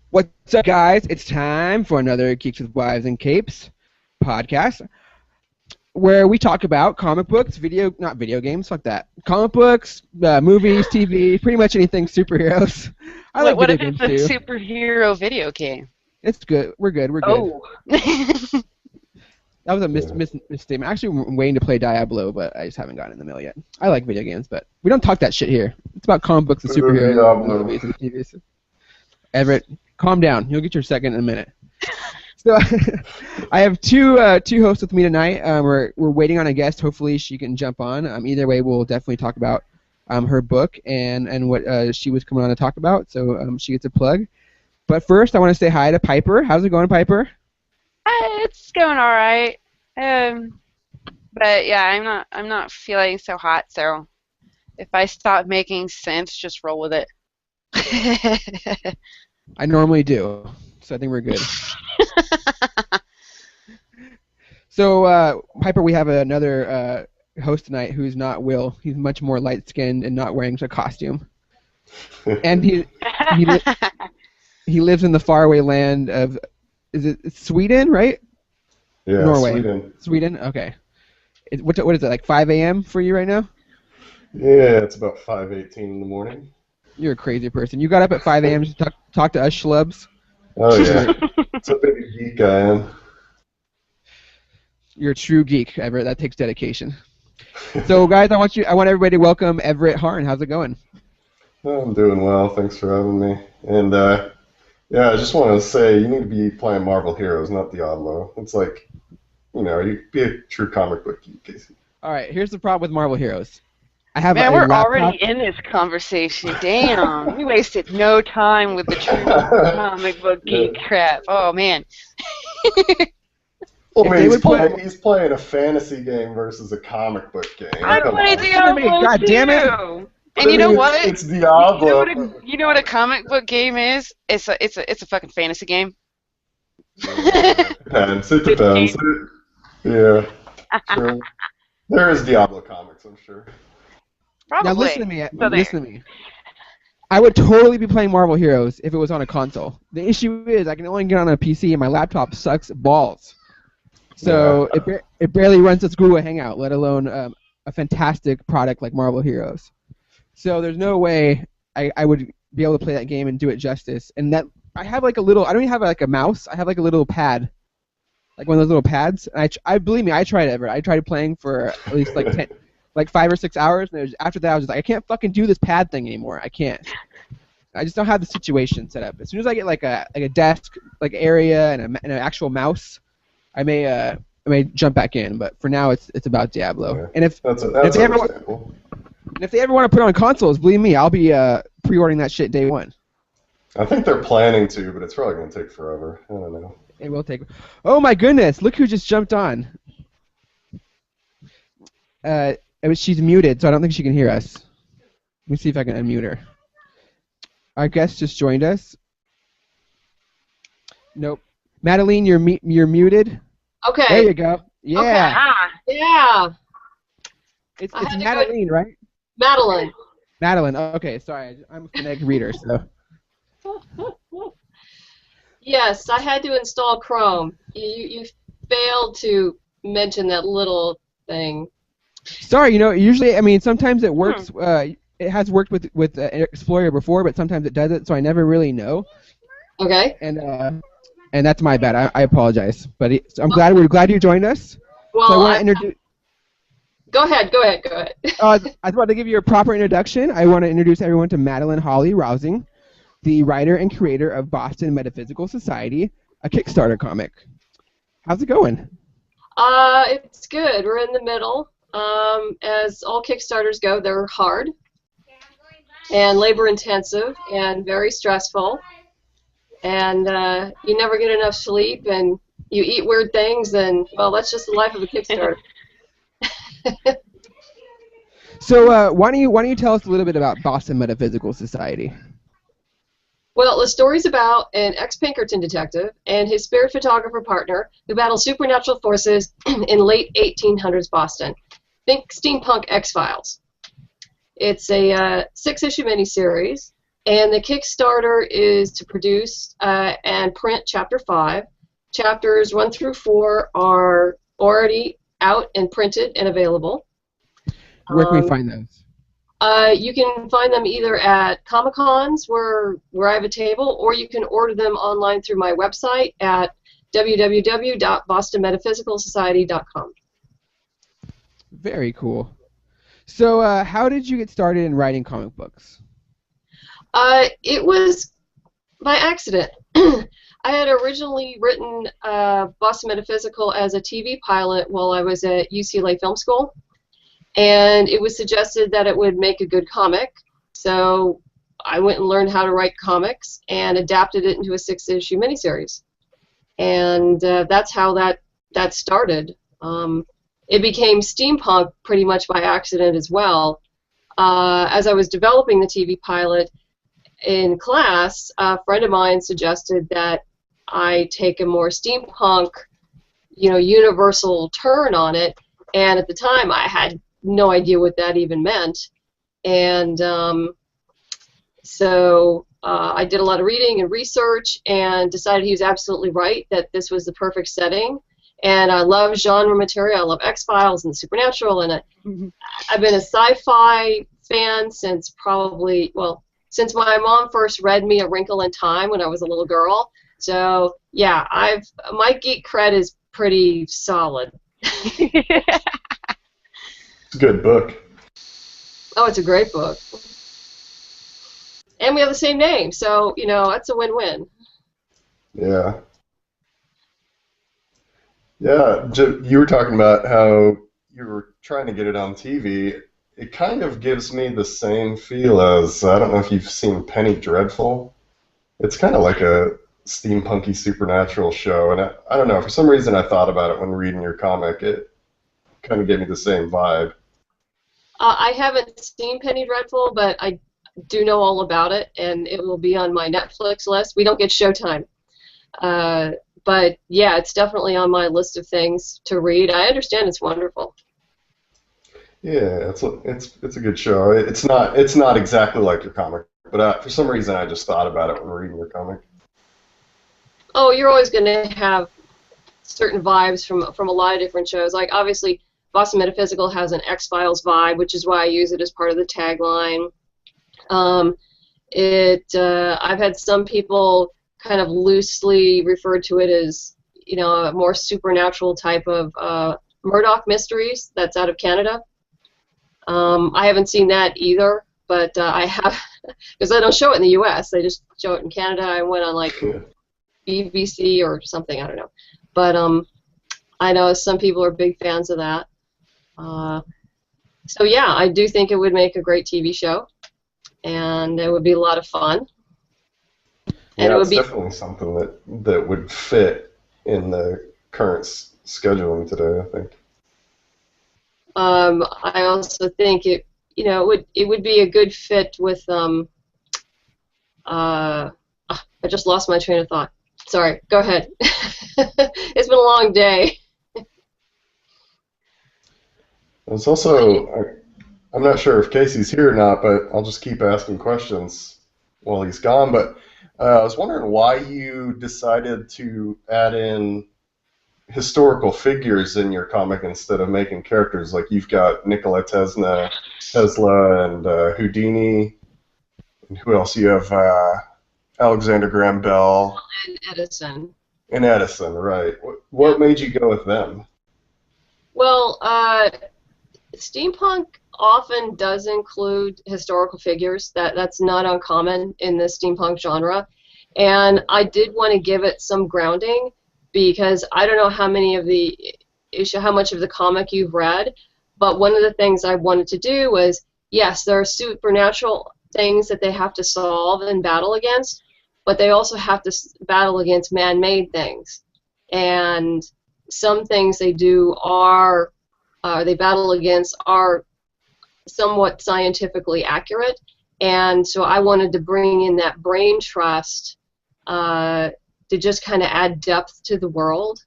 What's up, guys? It's time for another Geeks with Wives and Capes podcast, where we talk about comic books, not video games, fuck that. Comic books, movies, TV, pretty much anything superheroes. I like What video if games it's a too. superhero video game? It's good. We're good. We're good. Oh. That was a misstatement. Actually, I'm waiting to play Diablo, but I just haven't gotten in the mail yet. I like video games, but we don't talk that shit here. It's about comic books and superheroes, Diablo. movies, and TVs. Everett, calm down. You'll get your second in a minute. So I have two hosts with me tonight. We're waiting on a guest. Hopefully she can jump on. Either way, we'll definitely talk about her book and what she was coming on to talk about. So she gets a plug. But first, I want to say hi to Piper. How's it going, Piper? It's going all right. But yeah, I'm not feeling so hot. So if I stop making sense, just roll with it. I normally do, so I think we're good. So, Piper, we have another host tonight who's not Will. He's much more light-skinned and not wearing a costume. And he lives in the faraway land of, it's Sweden, right? Yeah, Norway. Sweden? Okay. What is it, like 5 a.m. for you right now? Yeah, it's about 5:18 in the morning. You're a crazy person. You got up at 5 a.m. to talk to us schlubs? Oh, yeah. It's a big geek I am. You're a true geek, Everett. That takes dedication. So, guys, I want everybody to welcome Everett Harn. How's it going? Oh, I'm doing well. Thanks for having me. And, yeah, I just want to say you need to be playing Marvel Heroes, not Diablo. It's like, you be a true comic book geek, Casey. All right, here's the problem with Marvel Heroes. I have Man, a we're laptop. already in this conversation. Damn, we wasted no time with the true comic book geek crap. Oh man. Well, man, he's playing a fantasy game versus a comic book game. I play Diablo God damn it. too. And you know what? It's Diablo. You know what a comic book game is? It's a fucking fantasy game. It depends. Yeah. True. There is Diablo comics, I'm sure. Probably. Now listen to me. I would totally be playing Marvel Heroes if it was on a console. The issue is I can only get on a PC and my laptop sucks balls. So it barely runs its Google Hangout, let alone a fantastic product like Marvel Heroes. So there's no way I would be able to play that game and do it justice. And that I have like I don't even have like a mouse. I have like a little pad, like one of those little pads. And I believe me, I tried it, Everett. I tried playing for at least like 5 or 6 hours, and after that I was just like, I can't fucking do this pad thing anymore. I can't. I just don't have the situation set up. As soon as I get like a desk like area and an actual mouse, I may jump back in. But for now, it's about Diablo. Yeah. And if they ever want to put it on consoles, believe me, I'll be pre-ordering that shit day one. I think they're planning to, but it's probably going to take forever. I don't know. It will take. Oh my goodness! Look who just jumped on. She's muted, so I don't think she can hear us. Let me see if I can unmute her. Our guest just joined us. Nope. Madeline, you're muted. Okay. There you go. Yeah. Okay. Yeah. It's Madeline, right? Madeline. Madeline. Okay, sorry. I'm a phonetic reader, so. Yes, I had to install Chrome. You failed to mention that little thing. Sorry, usually, sometimes it works. It has worked with Explorer before, but sometimes it doesn't, so I never really know. Okay. And that's my bad. I apologize. But we're glad you joined us. Well, so I want to introduce. Go ahead. I was about to give you a proper introduction. I want to introduce everyone to Madeline Holly Rousing, the writer and creator of Boston Metaphysical Society, a Kickstarter comic. How's it going? It's good. We're in the middle. As all Kickstarters go, they're hard and labor-intensive and very stressful. And you never get enough sleep, and you eat weird things, and, well, that's just the life of a Kickstarter. So why don't you tell us a little bit about Boston Metaphysical Society? Well, the story's about an ex-Pinkerton detective and his spirit photographer partner who battle supernatural forces in late 1800s Boston. Think steampunk X-Files. It's a 6-issue miniseries. And the Kickstarter is to produce and print Chapter 5. Chapters 1 through 4 are already out and printed and available. Where can we find those? You can find them either at Comic-Cons, where I have a table, or you can order them online through my website at www.bostonmetaphysicalsociety.com. Very cool. So, how did you get started in writing comic books? It was by accident. I had originally written Boston Metaphysical as a TV pilot while I was at UCLA Film School, and it was suggested that it would make a good comic. So I went and learned how to write comics and adapted it into a 6-issue miniseries. And that's how that started. It became steampunk pretty much by accident as well. As I was developing the TV pilot in class, a friend of mine suggested that I take a more steampunk, universal turn on it. And at the time, I had no idea what that even meant. And so I did a lot of reading and research and decided he was absolutely right that this was the perfect setting. And I love genre material. I love X-Files and Supernatural, and I've been a sci-fi fan since since my mom first read me A Wrinkle in Time when I was a little girl. So yeah, my geek cred is pretty solid. It's a good book. Oh, it's a great book. And we have the same name, so that's a win-win. Yeah. Yeah, you were talking about how you were trying to get it on TV. It kind of gives me the same feel as, I don't know if you've seen Penny Dreadful. It's kind of like a steampunky supernatural show, and I don't know, for some reason I thought about it when reading your comic. It kind of gave me the same vibe. I haven't seen Penny Dreadful, but I do know all about it, and it will be on my Netflix list. We don't get Showtime. But yeah, it's definitely on my list of things to read. I understand it's wonderful. Yeah, it's a good show. It's not exactly like your comic, but for some reason I just thought about it when reading your comic. Oh, you're always going to have certain vibes from a lot of different shows. Like obviously, Boston Metaphysical has an X-Files vibe, which is why I use it as part of the tagline. I've had some people kind of loosely refer to it as, a more supernatural type of Murdoch Mysteries that's out of Canada. I haven't seen that either, but I have, because I don't show it in the U.S. They just show it in Canada. I went on like BBC or something, I don't know. But I know some people are big fans of that. So yeah, I do think it would make a great TV show, and it would be a lot of fun. And yeah, it would it's be definitely something that would fit in the current scheduling today, I think. I also think it would be a good fit with I just lost my train of thought. Sorry, go ahead. It's been a long day. It's also, I'm not sure if Casey's here or not, but I'll just keep asking questions while he's gone. But I was wondering why you decided to add in historical figures in your comic instead of making characters. Like you've got Nikola Tesla, and Houdini, and who else? You have Alexander Graham Bell. And Edison. And Edison, right. What made you go with them? Well, steampunk often does include historical figures. That's not uncommon in the steampunk genre. And I did want to give it some grounding because I don't know how much of the comic you've read, but one of the things I wanted to do was, yes, there are supernatural things that they have to solve and battle against, but they also have to battle against man-made things. And some things they do they battle against are somewhat scientifically accurate, and so I wanted to bring in that brain trust to just kind of add depth to the world.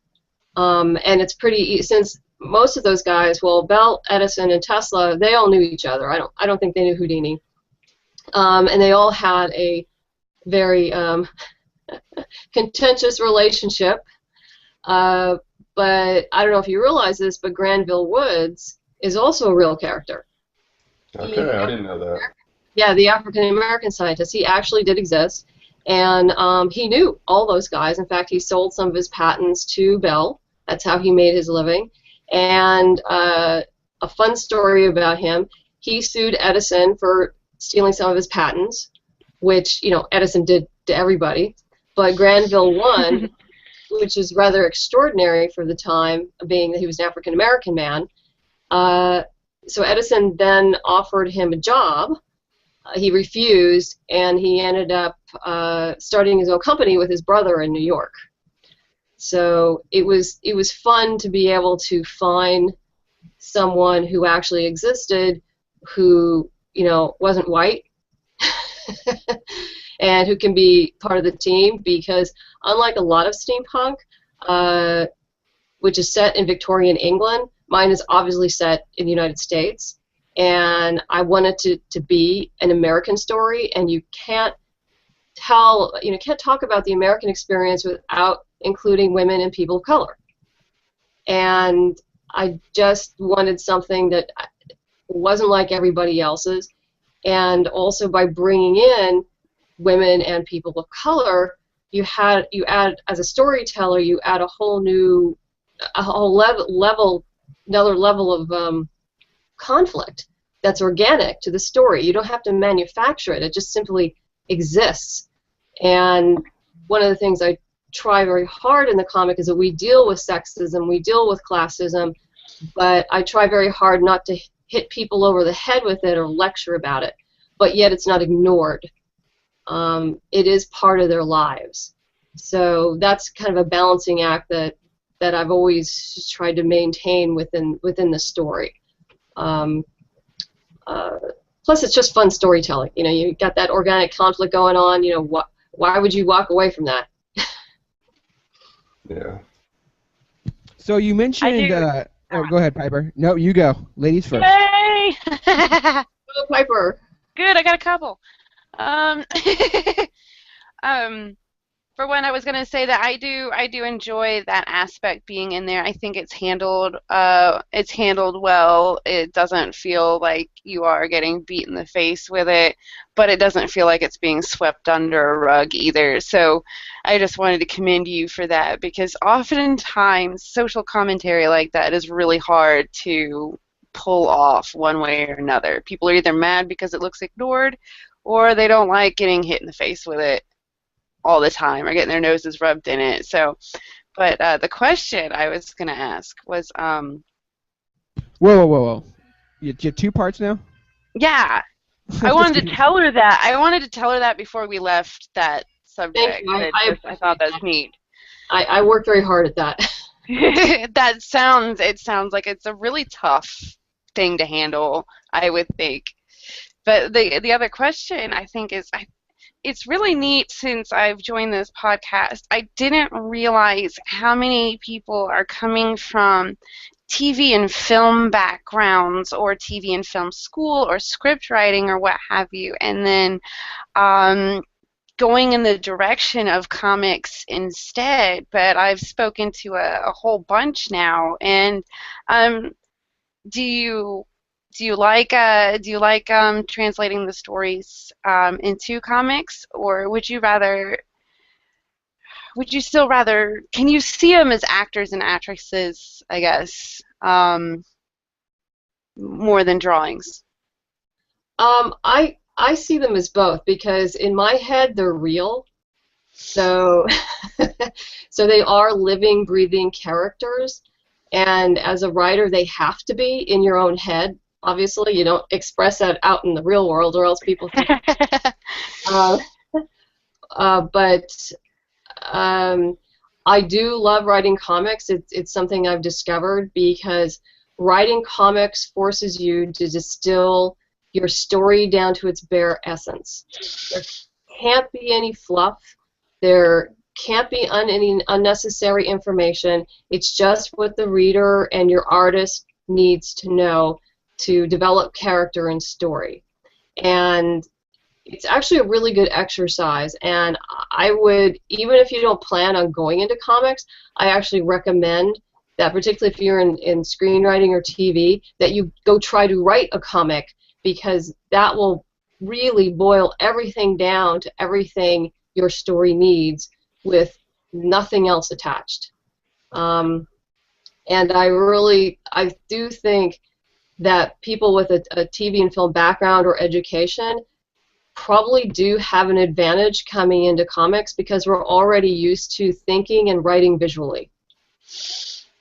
And it's pretty, since most of those guys, well, Bell, Edison, and Tesla, they all knew each other. I don't think they knew Houdini. and they all had a very contentious relationship. But I don't know if you realize this, but Granville Woods is also a real character. Okay, I didn't know that. Yeah, the African-American scientist. He actually did exist, and he knew all those guys. In fact, he sold some of his patents to Bell. That's how he made his living. And a fun story about him, he sued Edison for stealing some of his patents, which, you know, Edison did to everybody. But Granville won, which is rather extraordinary for the time, being that he was an African-American man. So Edison then offered him a job. He refused, and he ended up starting his own company with his brother in New York. So it was fun to be able to find someone who actually existed, who, you know, wasn't white, and who can be part of the team, because unlike a lot of steampunk, which is set in Victorian England, mine is obviously set in the United States, and I wanted to be an American story, and you can't talk about the American experience without including women and people of color. And I just wanted something that wasn't like everybody else's, and also by bringing in women and people of color, you add, as a storyteller, you add another level of conflict that's organic to the story. You don't have to manufacture it. It just simply exists. And one of the things I try very hard in the comic is that we deal with sexism, we deal with classism, but I try very hard not to hit people over the head with it or lecture about it, but yet it's not ignored. It is part of their lives. So that's kind of a balancing act that I've always tried to maintain within the story. Plus, it's just fun storytelling. You know, you got that organic conflict going on. You know, why would you walk away from that? Yeah. So you mentioned. Oh, go ahead, Piper. No, you go. Ladies first. Yay! Go, Piper. Good, I got a couple. For one, I was going to say that I do enjoy that aspect being in there. I think it's handled well. It doesn't feel like you are getting beat in the face with it, but it doesn't feel like it's being swept under a rug either. So I just wanted to commend you for that, because oftentimes social commentary like that is really hard to pull off one way or another. People are either mad because it looks ignored, or they don't like getting hit in the face with it all the time, or getting their noses rubbed in it. So, but the question I was going to ask was, Whoa. You have two parts now? Yeah. I wanted to tell her that. I wanted to tell her that before we left that subject. I thought that was neat. I worked very hard at that. It sounds like it's a really tough thing to handle, I would think. But the other question, I think, is it's really neat since I've joined this podcast. I didn't realize how many people are coming from TV and film backgrounds, or TV and film school, or script writing, or what have you, and then going in the direction of comics instead. But I've spoken to a whole bunch now, and do you like translating the stories into comics, or would you still rather, can you see them as actors and actresses, I guess, more than drawings? I see them as both, because in my head they're real. So so they are living, breathing characters, and as a writer they have to be in your own head. Obviously, you don't express that out in the real world, or else people think. But I do love writing comics. It's something I've discovered, because writing comics forces you to distill your story down to its bare essence. There can't be any fluff. There can't be any unnecessary information. It's just what the reader and your artist needs to know to develop character and story. And it's actually a really good exercise, and I would, even if you don't plan on going into comics, I actually recommend that, particularly if you're in screenwriting or TV, that you go try to write a comic, because that will really boil everything down to everything your story needs with nothing else attached. And I do think that people with a TV and film background or education probably do have an advantage coming into comics, because we're already used to thinking and writing visually.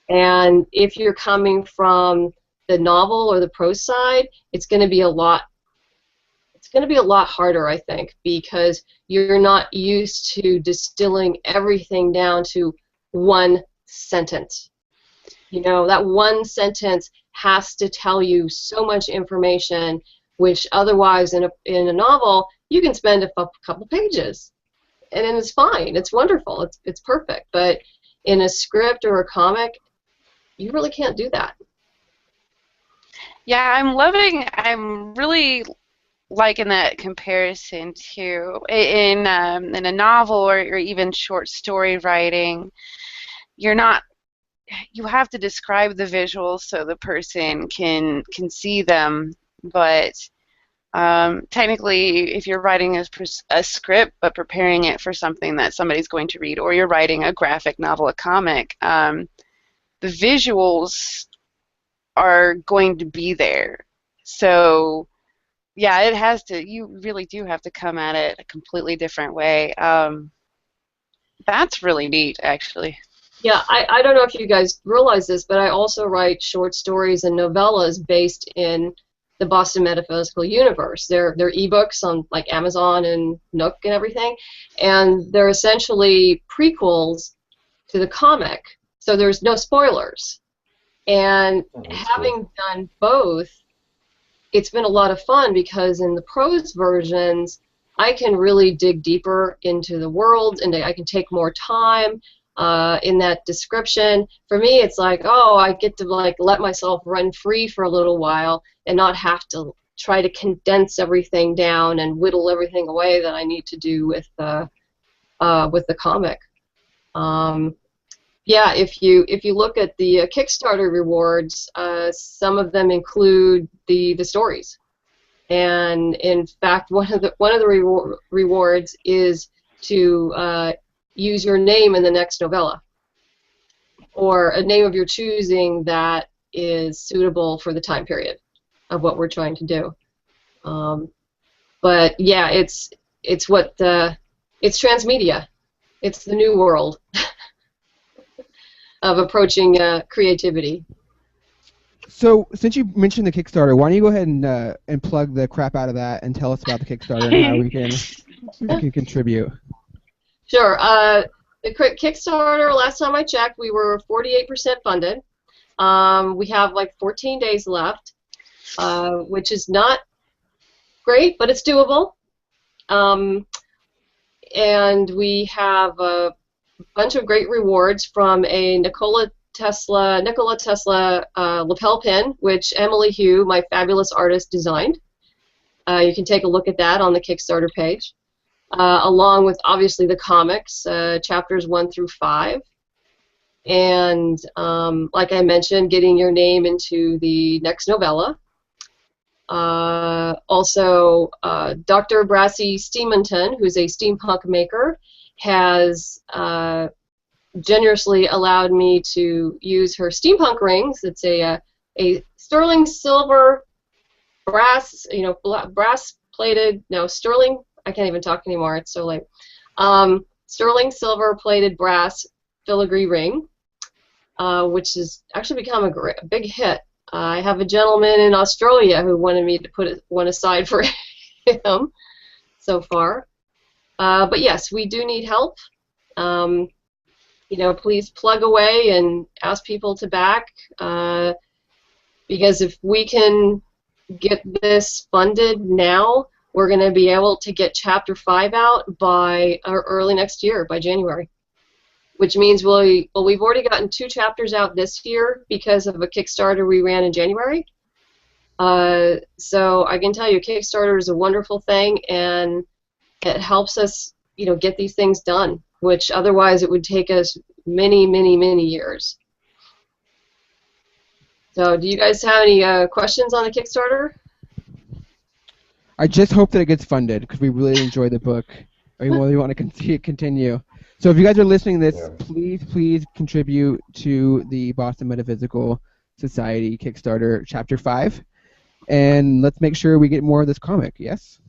And if you're coming from the novel or the prose side, it's going to be a lot harder, I think, because you're not used to distilling everything down to one sentence. You know, that one sentence has to tell you so much information, which otherwise in a novel you can spend a couple pages, and then it's fine, it's wonderful, it's perfect. But in a script or a comic, you really can't do that. Yeah, I'm really liking that comparison too. In a novel or even short story writing, you have to describe the visuals so the person can see them, but technically, if you're writing a script but preparing it for something that somebody's going to read, or you're writing a graphic novel, a comic, the visuals are going to be there. So, yeah, you really do have to come at it a completely different way. That's really neat, actually. Yeah, I don't know if you guys realize this, but I also write short stories and novellas based in the Boston Metaphysical Universe. They're ebooks on like Amazon and Nook and everything, and they're essentially prequels to the comic, so there's no spoilers. And having done both, it's been a lot of fun, because in the prose versions, I can really dig deeper into the world, and I can take more time in that description. For me, it's like, oh, I get to like let myself run free for a little while and not have to try to condense everything down and whittle everything away that I need to do with the comic. Yeah, if you look at the Kickstarter rewards, some of them include the stories, and in fact, one of the rewards is to use your name in the next novella, or a name of your choosing that is suitable for the time period of what we're trying to do. But yeah, it's transmedia. It's the new world of approaching creativity. So, since you mentioned the Kickstarter, why don't you go ahead and plug the crap out of that and tell us about the Kickstarter and how we can contribute. Sure. The Kickstarter, last time I checked, we were 48% funded. We have like 14 days left, which is not great, but it's doable. And we have a bunch of great rewards from a Nikola Tesla lapel pin, which Emily Hugh, my fabulous artist, designed. You can take a look at that on the Kickstarter page, along with obviously the comics, chapters 1 through 5. And like I mentioned, getting your name into the next novella. Also, Dr. Brassy Steamonton, who's a steampunk maker, has generously allowed me to use her steampunk rings. It's a sterling silver brass, brass plated, no, sterling, I can't even talk anymore, it's so late. Sterling silver plated brass filigree ring, which has actually become a big hit. I have a gentleman in Australia who wanted me to put one aside for him so far. But yes, we do need help. Please plug away and ask people to back, because if we can get this funded now, we're going to be able to get Chapter 5 out by early next year, by January. Which means we've already gotten 2 chapters out this year because of a Kickstarter we ran in January. So I can tell you, Kickstarter is a wonderful thing, and it helps us, get these things done, which otherwise it would take us many, many, many years. So, do you guys have any questions on the Kickstarter? I just hope that it gets funded because we really enjoy the book. We really want to continue. So if you guys are listening to this, please contribute to the Boston Metaphysical Society Kickstarter Chapter 5. And let's make sure we get more of this comic, yes?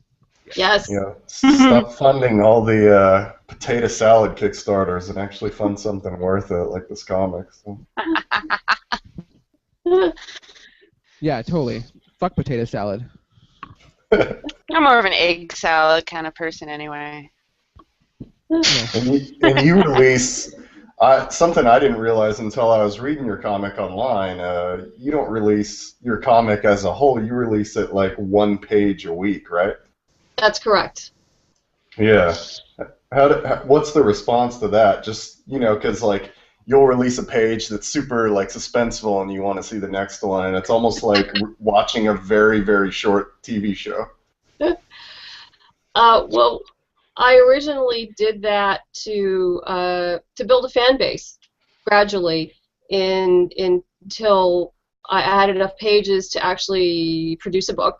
Yes. Yeah. Stop funding all the potato salad Kickstarters and actually fund something worth it, like this comic. So. Yeah, totally. Fuck potato salad. I'm more of an egg salad kind of person anyway. Yeah. And you release something I didn't realize until I was reading your comic online. You don't release your comic as a whole. You release it like 1 page a week, right? That's correct. Yeah. What's the response to that? Just, because like you'll release a page that's super like suspenseful and you want to see the next one, and it's almost like watching a very, very short TV show. Well, I originally did that to build a fan base gradually until I had enough pages to actually produce a book.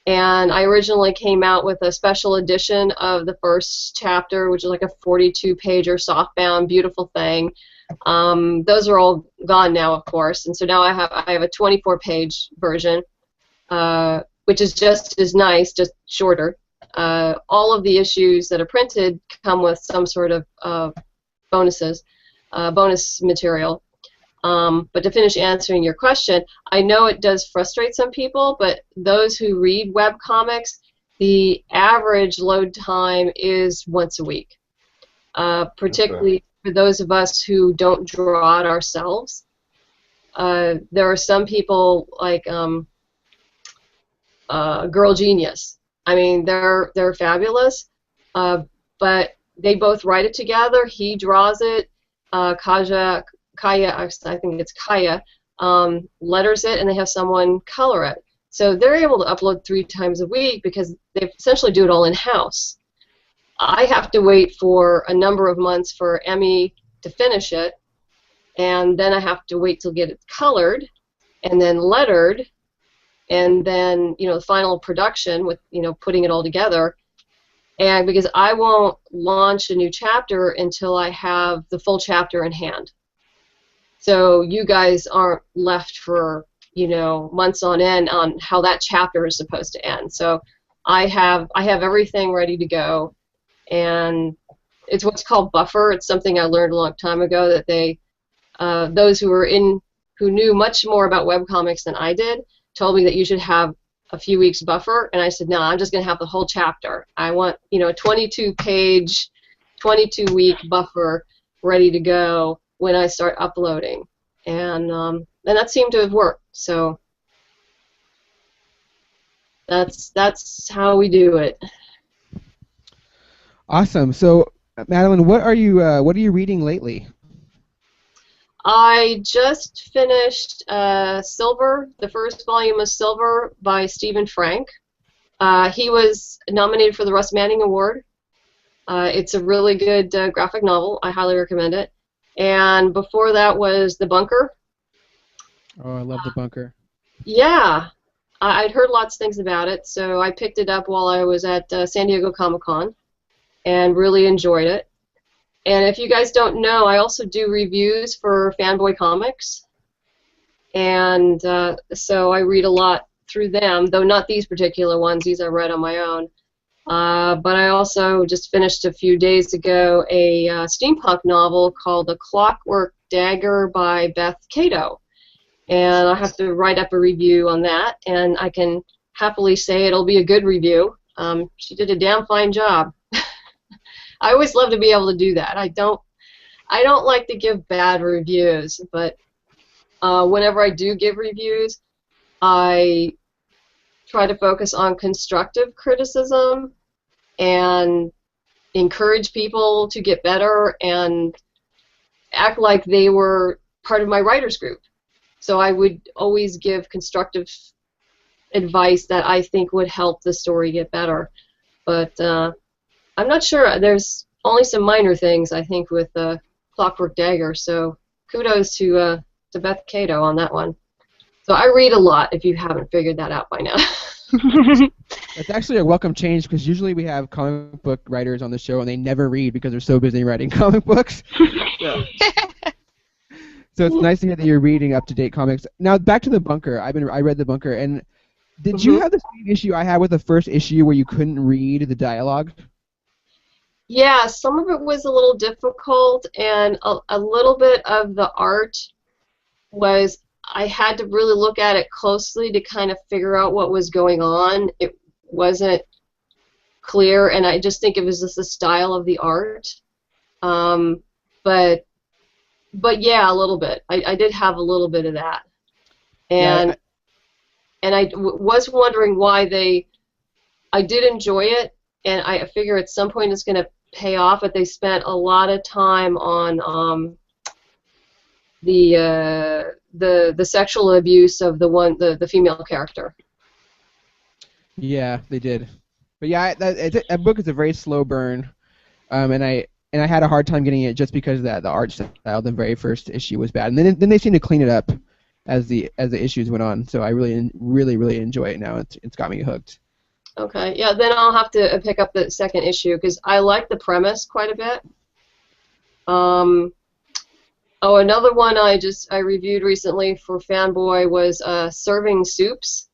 And I originally came out with a special edition of the first chapter, which is like a 42-pager softbound, beautiful thing. Those are all gone now, of course, and so now I have a 24-page version, which is just as nice, just shorter. All of the issues that are printed come with some sort of bonus material. But to finish answering your question, I know it does frustrate some people, but those who read webcomics, the average load time is once a week, particularly for those of us who don't draw it ourselves. There are some people like Girl Genius. I mean, they're fabulous, but they both write it together. He draws it. Kaya, I think it's Kaya, letters it, and they have someone color it. So they're able to upload 3 times a week because they essentially do it all in-house. I have to wait for a number of months for Emmy to finish it, and then I have to wait till get it colored, and then lettered, and then the final production with putting it all together. And because I won't launch a new chapter until I have the full chapter in hand. So you guys aren't left for months on end on how that chapter is supposed to end. So I have everything ready to go, and it's what's called buffer. It's something I learned a long time ago that those who knew much more about webcomics than I did told me that you should have a few weeks buffer, and I said no, I'm just going to have the whole chapter. I want a 22-page, 22-week buffer ready to go when I start uploading, and that seemed to have worked. So that's how we do it. Awesome. So, Madeline, what are you reading lately? I just finished Silver, the first volume of Silver by Stephen Frank. He was nominated for the Russ Manning Award. It's a really good graphic novel. I highly recommend it. And before that was The Bunker. Oh, I love The Bunker. Yeah. I'd heard lots of things about it, so I picked it up while I was at San Diego Comic-Con and really enjoyed it. And if you guys don't know, I also do reviews for Fanboy Comics. And so I read a lot through them, though not these particular ones. These I read on my own. But I also just finished a few days ago a steampunk novel called The Clockwork Dagger by Beth Cato. And I have to write up a review on that, and I can happily say it'll be a good review. She did a damn fine job. I always love to be able to do that. I don't like to give bad reviews, but whenever I do give reviews, I try to focus on constructive criticism and encourage people to get better and act like they were part of my writers group. So I would always give constructive advice that I think would help the story get better. But I'm not sure. There's only some minor things, I think, with Clockwork Dagger, so kudos to Beth Cato on that one. So I read a lot, if you haven't figured that out by now. It's actually a welcome change because usually we have comic book writers on the show and they never read because they're so busy writing comic books. So it's nice to hear that you're reading up-to-date comics. Now back to The Bunker. I read The Bunker, and did you have the same issue I had with the first issue where you couldn't read the dialogue? Yeah, some of it was a little difficult, and a little bit of the art was I had to really look at it closely to kind of figure out what was going on. It wasn't clear, and I just think it was just the style of the art. But yeah, a little bit. I did have a little bit of that, and I was wondering why I did enjoy it, and I figure at some point it's going to pay off. But they spent a lot of time on the sexual abuse of the female character. Yeah, they did. But yeah, that book is a very slow burn, and I had a hard time getting it just because the art style, the very first issue was bad, and then they seemed to clean it up as the issues went on. So I really enjoy it now. It's got me hooked. Okay, yeah, then I'll have to pick up the second issue because I like the premise quite a bit. Oh, another one I reviewed recently for Fanboy was Serving Soups,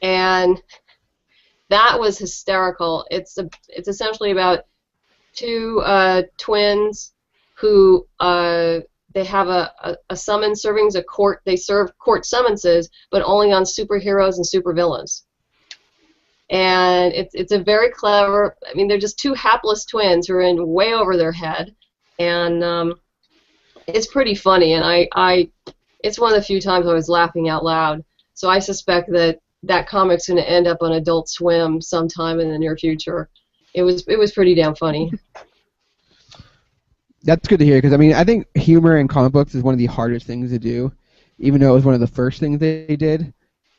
and that was hysterical. It's essentially about two twins who they have a summons servings, a court. They serve court summonses, but only on superheroes and supervillains. And it's a very clever. I mean, they're just two hapless twins who are in way over their head, and it's pretty funny. And it's one of the few times I was laughing out loud. So I suspect that comic's going to end up on Adult Swim sometime in the near future. It was pretty damn funny. That's good to hear because I think humor in comic books is one of the hardest things to do, even though it was one of the first things they did.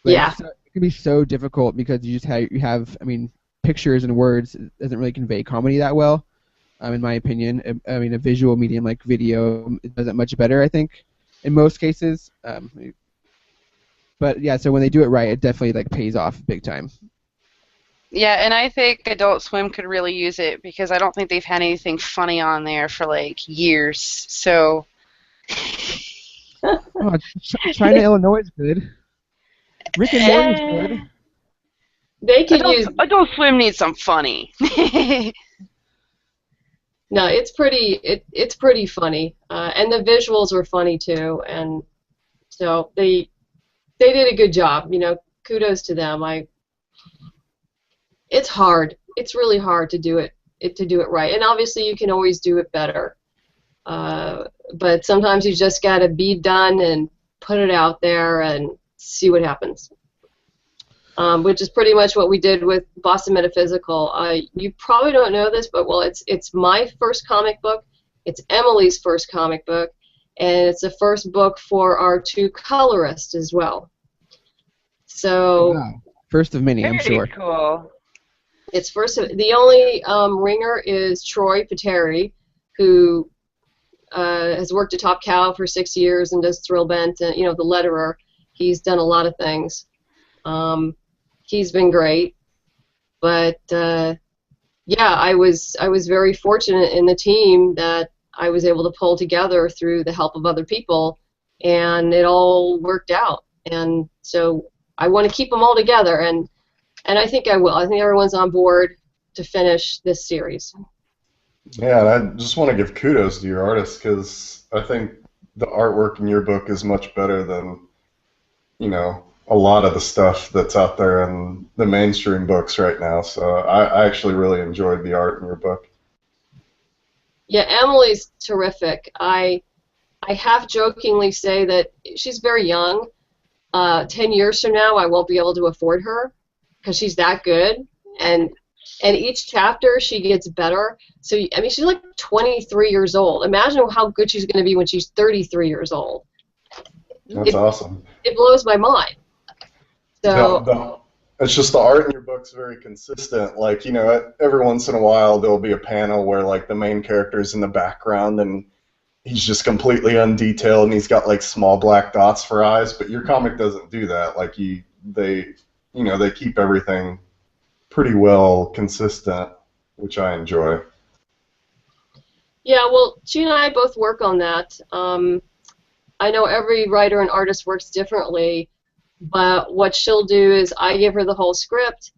But Yeah. It can be so difficult because you have pictures and words doesn't really convey comedy that well, in my opinion. A visual medium like video does it much better, I think, in most cases. But yeah, so when they do it right, it definitely pays off big time. Yeah, and I think Adult Swim could really use it because I don't think they've had anything funny on there for years. So. China, Illinois is good. Rick and Morty is good. They could use Adult Swim needs some funny. No, it's pretty funny, and the visuals were funny too, and so they did a good job. Kudos to them. It's hard. It's really hard to do it right, and obviously you can always do it better. But sometimes you just gotta be done and put it out there and see what happens. Which is pretty much what we did with Boston Metaphysical. You probably don't know this, but it's my first comic book. It's Emily's first comic book, and it's the first book for our two colorists as well. So wow. First of many, I'm sure. Very cool. It's first. The only ringer is Troy Pateri, who has worked at Top Cow for 6 years and does Thrillbent, and the letterer. He's done a lot of things. He's been great, but yeah, I was very fortunate in the team that I was able to pull together through the help of other people, and it all worked out. And so I want to keep them all together, and I think I will. I think everyone's on board to finish this series. Yeah, and I just want to give kudos to your artist because I think the artwork in your book is much better than, a lot of the stuff that's out there in the mainstream books right now. So I actually really enjoyed the art in your book. Yeah, Emily's terrific. I half jokingly say that she's very young. 10 years from now, I won't be able to afford her because she's that good. And each chapter, she gets better. So, she's 23 years old. Imagine how good she's going to be when she's 33 years old. That's awesome. It blows my mind. So It's just the art in your book's very consistent. Like, every once in a while there'll be a panel where like the main character's in the background and he's just completely undetailed and he's got like small black dots for eyes, but your comic doesn't do that. Like they keep everything pretty well consistent, which I enjoy. yeah, well, she and I both work on that. I know every writer and artist works differently, but what she'll do is I give her the whole script.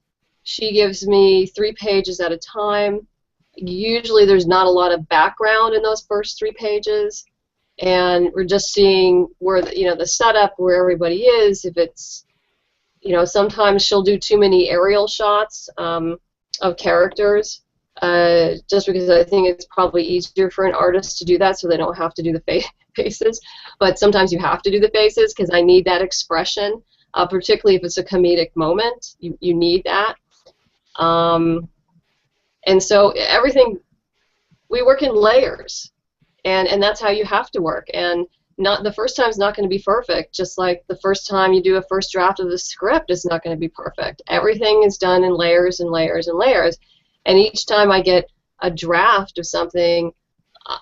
She gives me 3 pages at a time. Usually there's not a lot of background in those first 3 pages, and we're just seeing where the setup, where everybody is. If it's, sometimes she'll do too many aerial shots of characters, just because I think it's probably easier for an artist to do that so they don't have to do the faces. But sometimes you have to do the faces because I need that expression, particularly if it's a comedic moment. You need that. And so everything, we work in layers, and that's how you have to work. And not the first time's not going to be perfect, just like the first time you do a first draft of the script is not going to be perfect. Everything is done in layers and layers and layers. And each time I get a draft of something,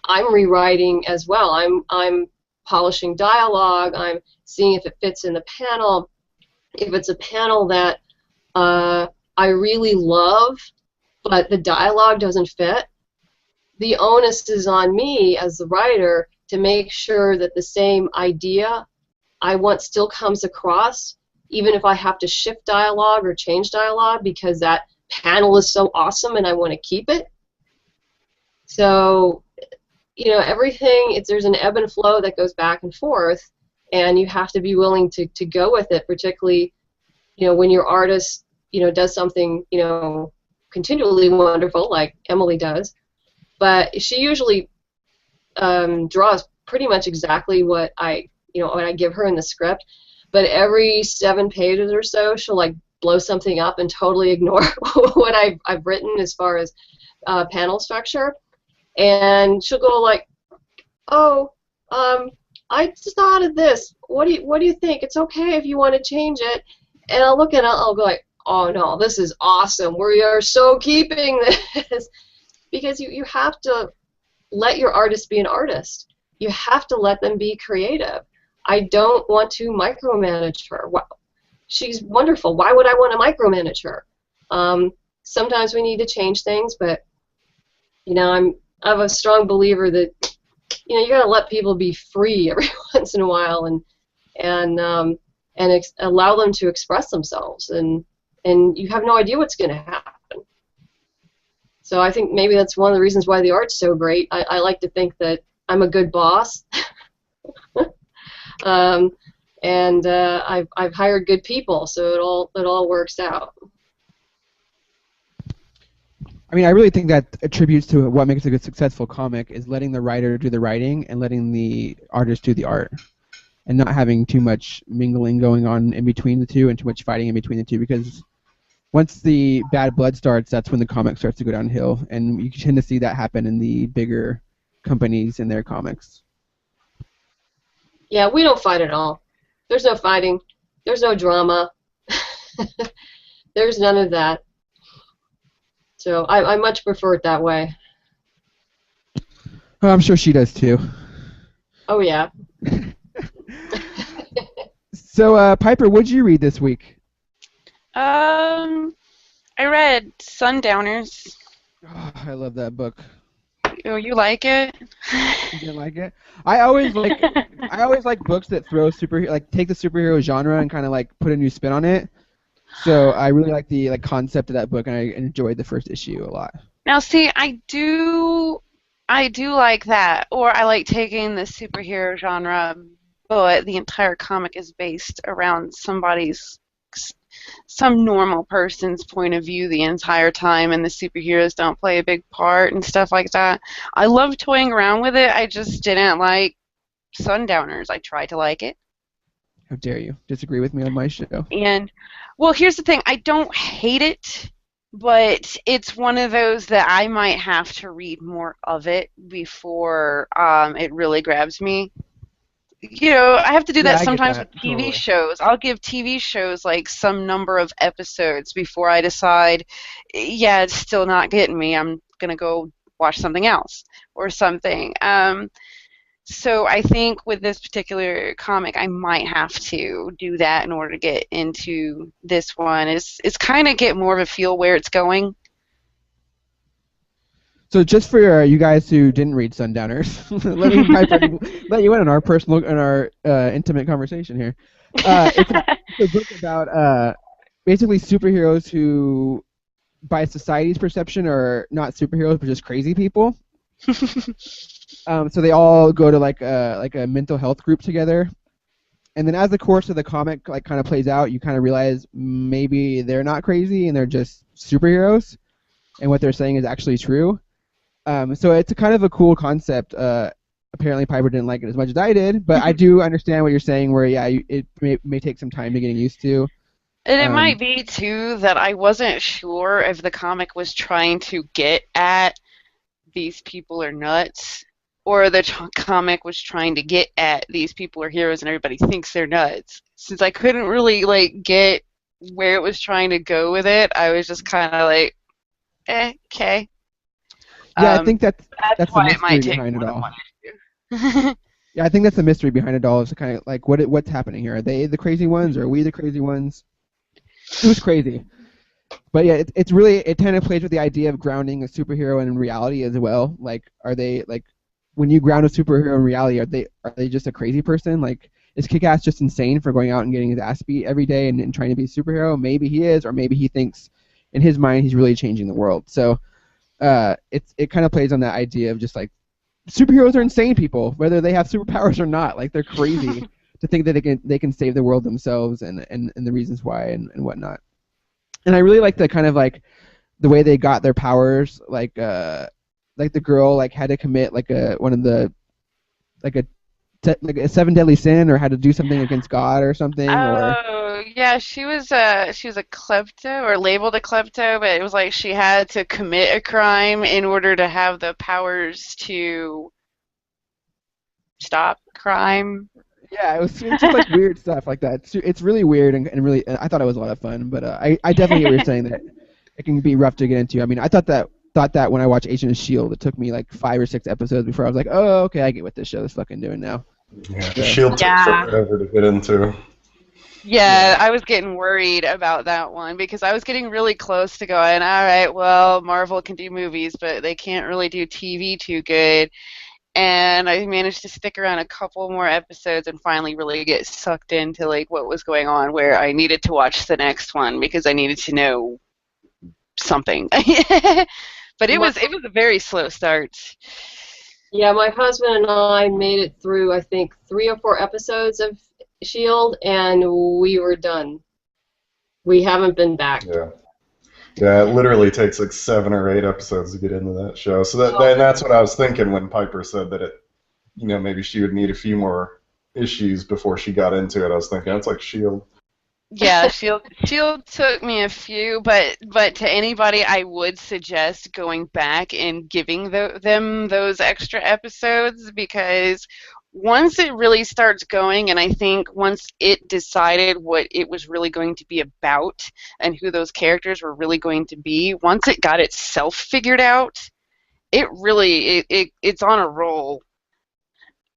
I'm rewriting as well. I'm polishing dialogue. I'm seeing if it fits in the panel. If it's a panel that I really love, but the dialogue doesn't fit, the onus is on me as the writer to make sure that the same idea I want still comes across, even if I have to shift dialogue or change dialogue because that panel is so awesome and I want to keep it. So, everything, there's an ebb and flow that goes back and forth, and you have to be willing to go with it, particularly, when your artist, does something, continually wonderful like Emily does. But she usually draws pretty much exactly what I give her in the script. But every 7 pages or so, she'll like blow something up and totally ignore what I've written as far as panel structure, and she'll go like, "Oh, I just thought of this. What do you think? It's okay if you want to change it." And I'll look at it, I'll go like, "Oh no, this is awesome. We are so keeping this." Because you have to let your artist be an artist. You have to let them be creative. I don't want to micromanage her. She's wonderful. Why would I want to micromanage her? Sometimes we need to change things, but I'm a strong believer that you gotta let people be free every once in a while and allow them to express themselves, and you have no idea what's going to happen. So I think maybe that's one of the reasons why the art's so great. I like to think that I'm a good boss, and I've hired good people, so it all works out. I mean, I really think that attributes to what makes a good, successful comic is letting the writer do the writing and letting the artist do the art, and not having too much mingling going on in between the two and too much fighting in between the two, because once the bad blood starts, that's when the comic starts to go downhill, and you tend to see that happen in the bigger companies in their comics. Yeah, we don't fight at all. There's no fighting. There's no drama. There's none of that. So I much prefer it that way. Oh, I'm sure she does too. Oh yeah. So, Piper, what did you read this week? I read Sundowners. Oh, I love that book. Oh, you like it? You didn't like it? I always like books that throw take the superhero genre and kind of like put a new spin on it. So I really like the concept of that book, and I enjoyed the first issue a lot. Now, see, I do like that, or I like taking the superhero genre, but the entire comic is based around some normal person's point of view the entire time, and the superheroes don't play a big part and stuff like that. I love toying around with it. I just didn't like Sundowners. I tried to like it. How dare you disagree with me on my show? And, well, here's the thing. I don't hate it, but it's one of those that I might have to read more of it before it really grabs me. I have to do Yeah, that I get sometimes that, with TV totally. shows. I'll give TV shows like some number of episodes before I decide, yeah, it's still not getting me. I'm gonna go watch something else or something. So I think with this particular comic, I might have to do that in order to get into this one. It's kind of get more of a feel where it's going. So just for you guys who didn't read Sundowners, let me Piper let you in on our personal and our intimate conversation here. It's a book about basically superheroes who, by society's perception, are not superheroes but just crazy people. So they all go to like a mental health group together, and then as the course of the comic like kind of plays out, you kind of realize maybe they're not crazy and they're just superheroes, and what they're saying is actually true. So it's a kind of a cool concept. Apparently Piper didn't like it as much as I did, but I do understand what you're saying. Where yeah, it may take some time to getting used to. And it Um, might be too that I wasn't sure if the comic was trying to get at these people are nuts, or the comic was trying to get at these people are heroes and everybody thinks they're nuts. Since I couldn't really like get where it was trying to go with it, I was just kind of like, okay. yeah, I think that's That's the why it might mystery take behind it more than all. one issue. Yeah, I think that's the mystery behind it all. Is kind of like what's happening here? Are they the crazy ones, or are we the crazy ones? Who's crazy? But yeah, it's really it kind of plays with the idea of grounding a superhero in reality as well. Like, are they like when you ground a superhero in reality, are they just a crazy person? Like, is Kick-Ass just insane for going out and getting his ass beat every day and trying to be a superhero? Maybe he is, or maybe he thinks in his mind he's really changing the world. So it kind of plays on that idea of just like superheroes are insane people, whether they have superpowers or not. Like they're crazy to think that they can save the world themselves and the reasons why and whatnot. And I really like the kind of like the way they got their powers, like the girl like had to commit like like a like a seven deadly sin or had to do something against God or something or Oh, yeah, she was a klepto or labeled a klepto, but it was like she had to commit a crime in order to have the powers to stop crime. yeah, it's just like weird stuff like that. It's really weird and really I thought it was a lot of fun, but I definitely get what you're saying that it can be rough to get into. I mean, I thought that when I watched Agent of Shield, it took me like 5 or 6 episodes before I was like, oh, okay, I get what this show is fucking doing now. Yeah, So, Shield took Yeah. forever to get into. Yeah, I was getting worried about that one because I was getting really close to going, all right, well, Marvel can do movies, but they can't really do TV too good. And I managed to stick around a couple more episodes and finally really get sucked into like what was going on, where I needed to watch the next one because I needed to know something. But it was a very slow start. Yeah, my husband and I made it through, I think, 3 or 4 episodes of Shield, and we were done. We haven't been back. Yeah, it literally takes like 7 or 8 episodes to get into that show. So that's what I was thinking when Piper said that maybe she would need a few more issues before she got into it. I was thinking that's like Shield. Yeah, Shield took me a few, but to anybody, I would suggest going back and giving them those extra episodes because once it really starts going, and I think once it decided what it was really going to be about and who those characters were really going to be, once it got itself figured out, it's on a roll.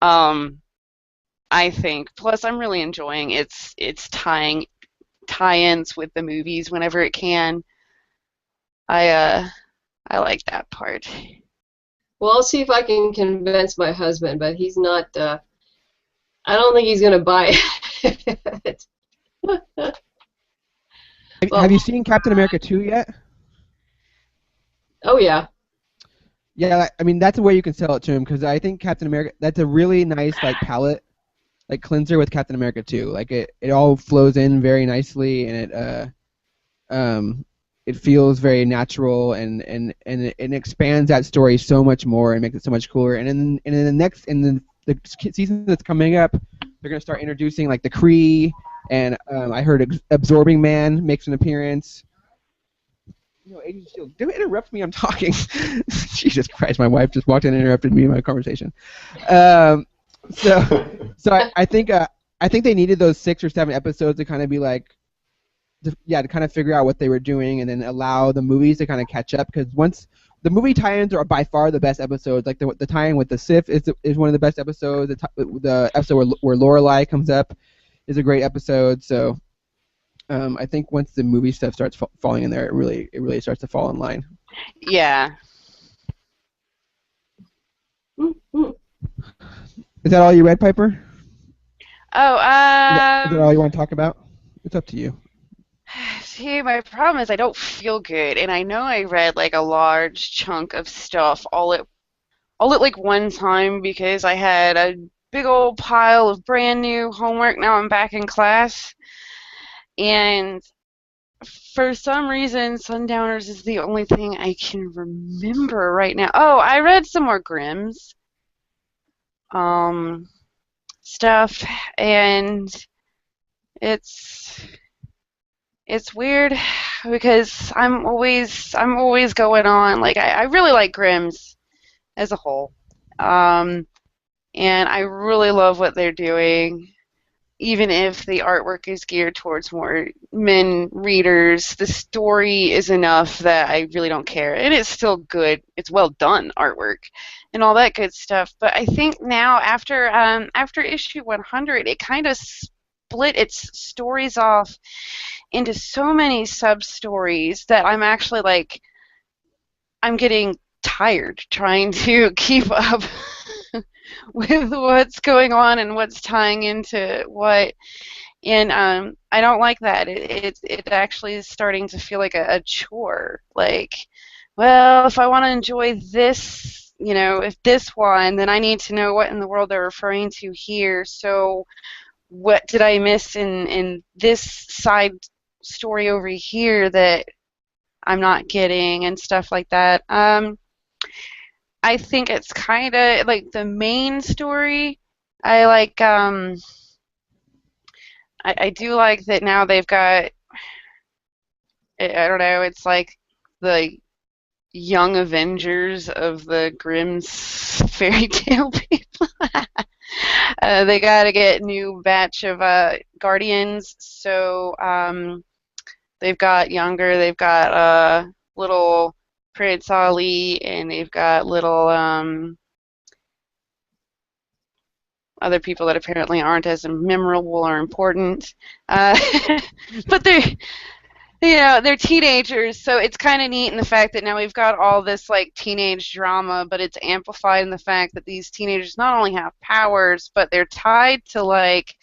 I think. Plus, I'm really enjoying its tie-ins with the movies whenever it can. I like that part. Well, I'll see if I can convince my husband, but he's not. I don't think he's going to buy it. have you seen Captain America 2 yet? Oh yeah. Yeah, I mean that's the way you can sell it to him because I think Captain America that's a really nice like palette like cleanser with Captain America 2. Like it all flows in very nicely and it feels very natural and it expands that story so much more and makes it so much cooler. And in the season that's coming up, they're gonna start introducing like the Kree and I heard Absorbing Man makes an appearance. Agent Shield, don't interrupt me. I'm talking. Jesus Christ, my wife just walked in and interrupted me in my conversation. So I think they needed those 6 or 7 episodes to kind of be like, to kind of figure out what they were doing, and then allow the movies to kind of catch up. Because once the movie tie-ins are by far the best episodes. Like the tie-in with the Sif is one of the best episodes. The episode where Lorelai comes up is a great episode. So I think once the movie stuff starts falling in there, it really starts to fall in line. Yeah. Is that all you read, Piper? Oh, Is that all you want to talk about? It's up to you. see, my problem is I don't feel good, and I know I read like a large chunk of stuff all at like one time because I had a big old pile of brand new homework. Now I'm back in class, and for some reason, Sundowners is the only thing I can remember right now. Oh, I read some more Grimm's stuff, and it's weird because I'm always going on. Like I really like Grimm's as a whole, and I really love what they're doing. Even if the artwork is geared towards more men readers, the story is enough that I really don't care. And it's still good. It's well done artwork and all that good stuff. But I think now after issue 100, it kind of split its stories off into so many sub-stories that I'm actually like, I'm getting tired trying to keep up with what's going on and what's tying into what. And I don't like that. It actually is starting to feel like a chore. Like, well, if I want to enjoy this, if this one, then I need to know what in the world they're referring to here. So what did I miss in this side story over here that I'm not getting and stuff like that. I think it's kind of like the main story. I like I do like that now they've got, I don't know, it's like the young Avengers of the Grimm's fairy tale people. They got to get a new batch of Guardians, so they've got little Prince Ali, and they've got little other people that apparently aren't as memorable or important. But they're teenagers, so it's kind of neat in the fact that now we've got all this like teenage drama, but it's amplified in the fact that these teenagers not only have powers, but they're tied to like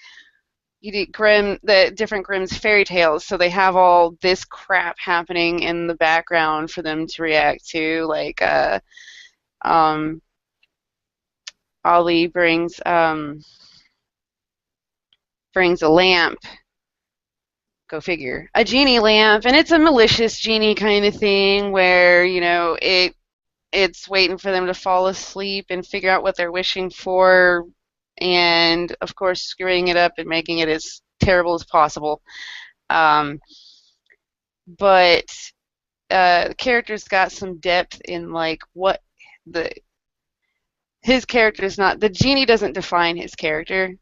the different Grimm's fairy tales, so they have all this crap happening in the background for them to react to. Like Ali brings a lamp. Go figure. A genie lamp, and it's a malicious genie kind of thing where, it's waiting for them to fall asleep and figure out what they're wishing for, and of course screwing it up and making it as terrible as possible. But the character's got some depth in like what his character is not. The genie doesn't define his character,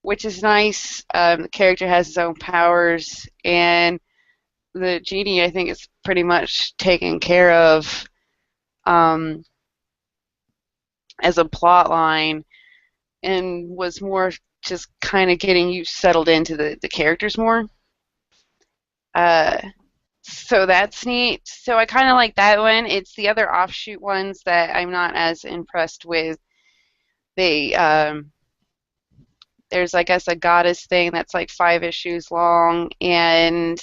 which is nice. The character has his own powers, and the genie, I think, is pretty much taken care of as a plot line, and was more just kind of getting you settled into the characters more. So that's neat. So I kind of like that one. It's the other offshoot ones that I'm not as impressed with. There's, I guess, a goddess thing that's like 5 issues long, and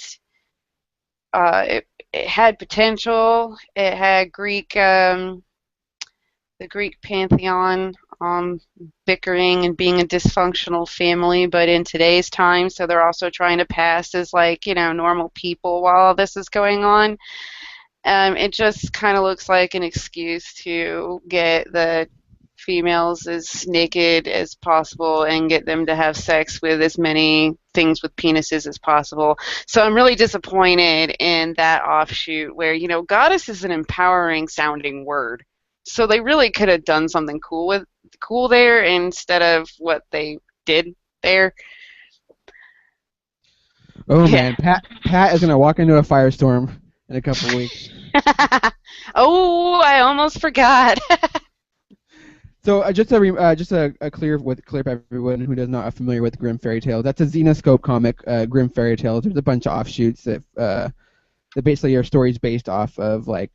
it had potential. It had the Greek pantheon bickering and being a dysfunctional family, but in today's time, so they're also trying to pass as like, normal people while all this is going on. It just kind of looks like an excuse to get the females as naked as possible and get them to have sex with as many things with penises as possible. So I'm really disappointed in that offshoot where, goddess is an empowering sounding word. So they really could have done something cool with cool there instead of what they did there. Oh Yeah. man, Pat is gonna walk into a firestorm in a couple weeks. Oh, I almost forgot. So just a clear for everyone who does not are familiar with Grimm Fairy Tales. That's a Zenescope comic, Grimm Fairy Tales. There's a bunch of offshoots that basically are stories based off of like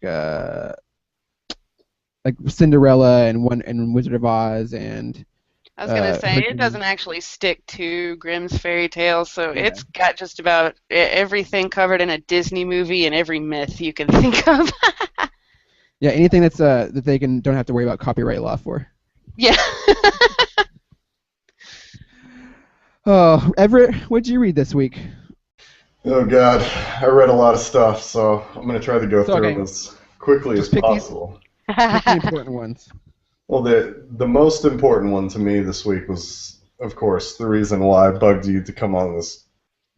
Cinderella and Wizard of Oz and. I was gonna say it Hercules. doesn't actually stick to Grimm's fairy tales, so Yeah. it's got just about everything covered in a Disney movie and every myth you can think of. Yeah, anything that's that they don't have to worry about copyright law for. Yeah. Oh, Everett, what'd you read this week? Oh God, I read a lot of stuff, so I'm gonna try to go through okay. them as quickly Just as pick possible. Pick the important ones. Well, the most important one to me this week was, of course, the reason why I bugged you to come on this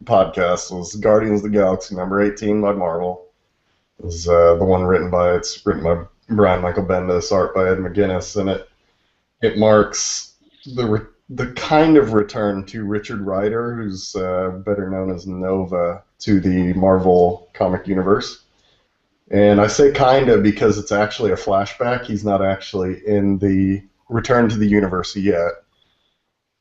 podcast was Guardians of the Galaxy number 18 by Marvel. It was the one written by Brian Michael Bendis, art by Ed McGuinness, and it marks the kind of return to Richard Rider, who's better known as Nova, to the Marvel comic universe. And I say kinda because it's actually a flashback. He's not actually in the Return to the Universe yet.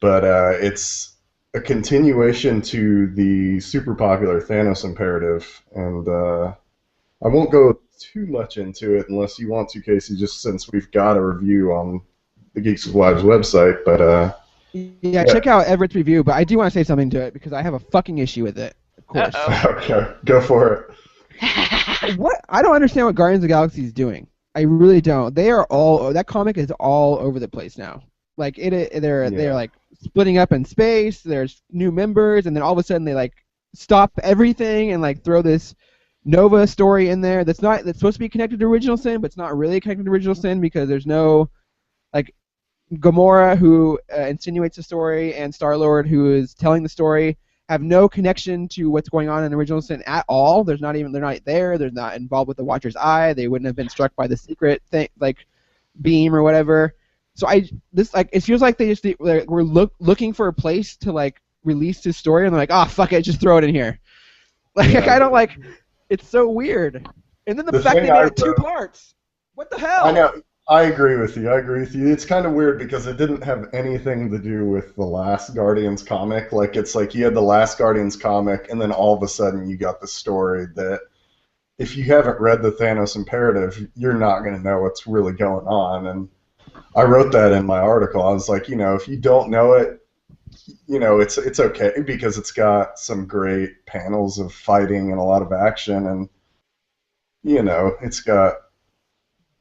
But it's a continuation to the super popular Thanos imperative. And I won't go too much into it unless you want to, Casey, just since we've got a review on the Geeks with Wives website. But yeah, check out Everett's review, but I do want to say something to it because I have a fucking issue with it. Of course. Okay, go for it. What? I don't understand what Guardians of the Galaxy is doing. I really don't. That comic is all over the place now. Like they're like splitting up in space. There's new members, and then all of a sudden they like stop everything and like throw this Nova story in there that's supposed to be connected to Original Sin, but it's not really connected to Original Sin because there's no like Gamora who insinuates the story and Star-Lord who is telling the story have no connection to what's going on in Original Sin at all. They're not there. They're not involved with the Watcher's Eye. They wouldn't have been struck by the secret thing, like beam or whatever. So it feels like we're looking for a place to like release this story, and they're like, oh fuck it, just throw it in here. Like I don't like. It's so weird. And then the fact they made it 2 parts. What the hell? I know. I agree with you. It's kind of weird because it didn't have anything to do with the last Guardians comic. Like, it's like you had the last Guardians comic, and then all of a sudden you got the story that if you haven't read the Thanos Imperative, you're not going to know what's really going on. And I wrote that in my article. I was like, if you don't know it, it's okay because it's got some great panels of fighting and a lot of action, and it's got.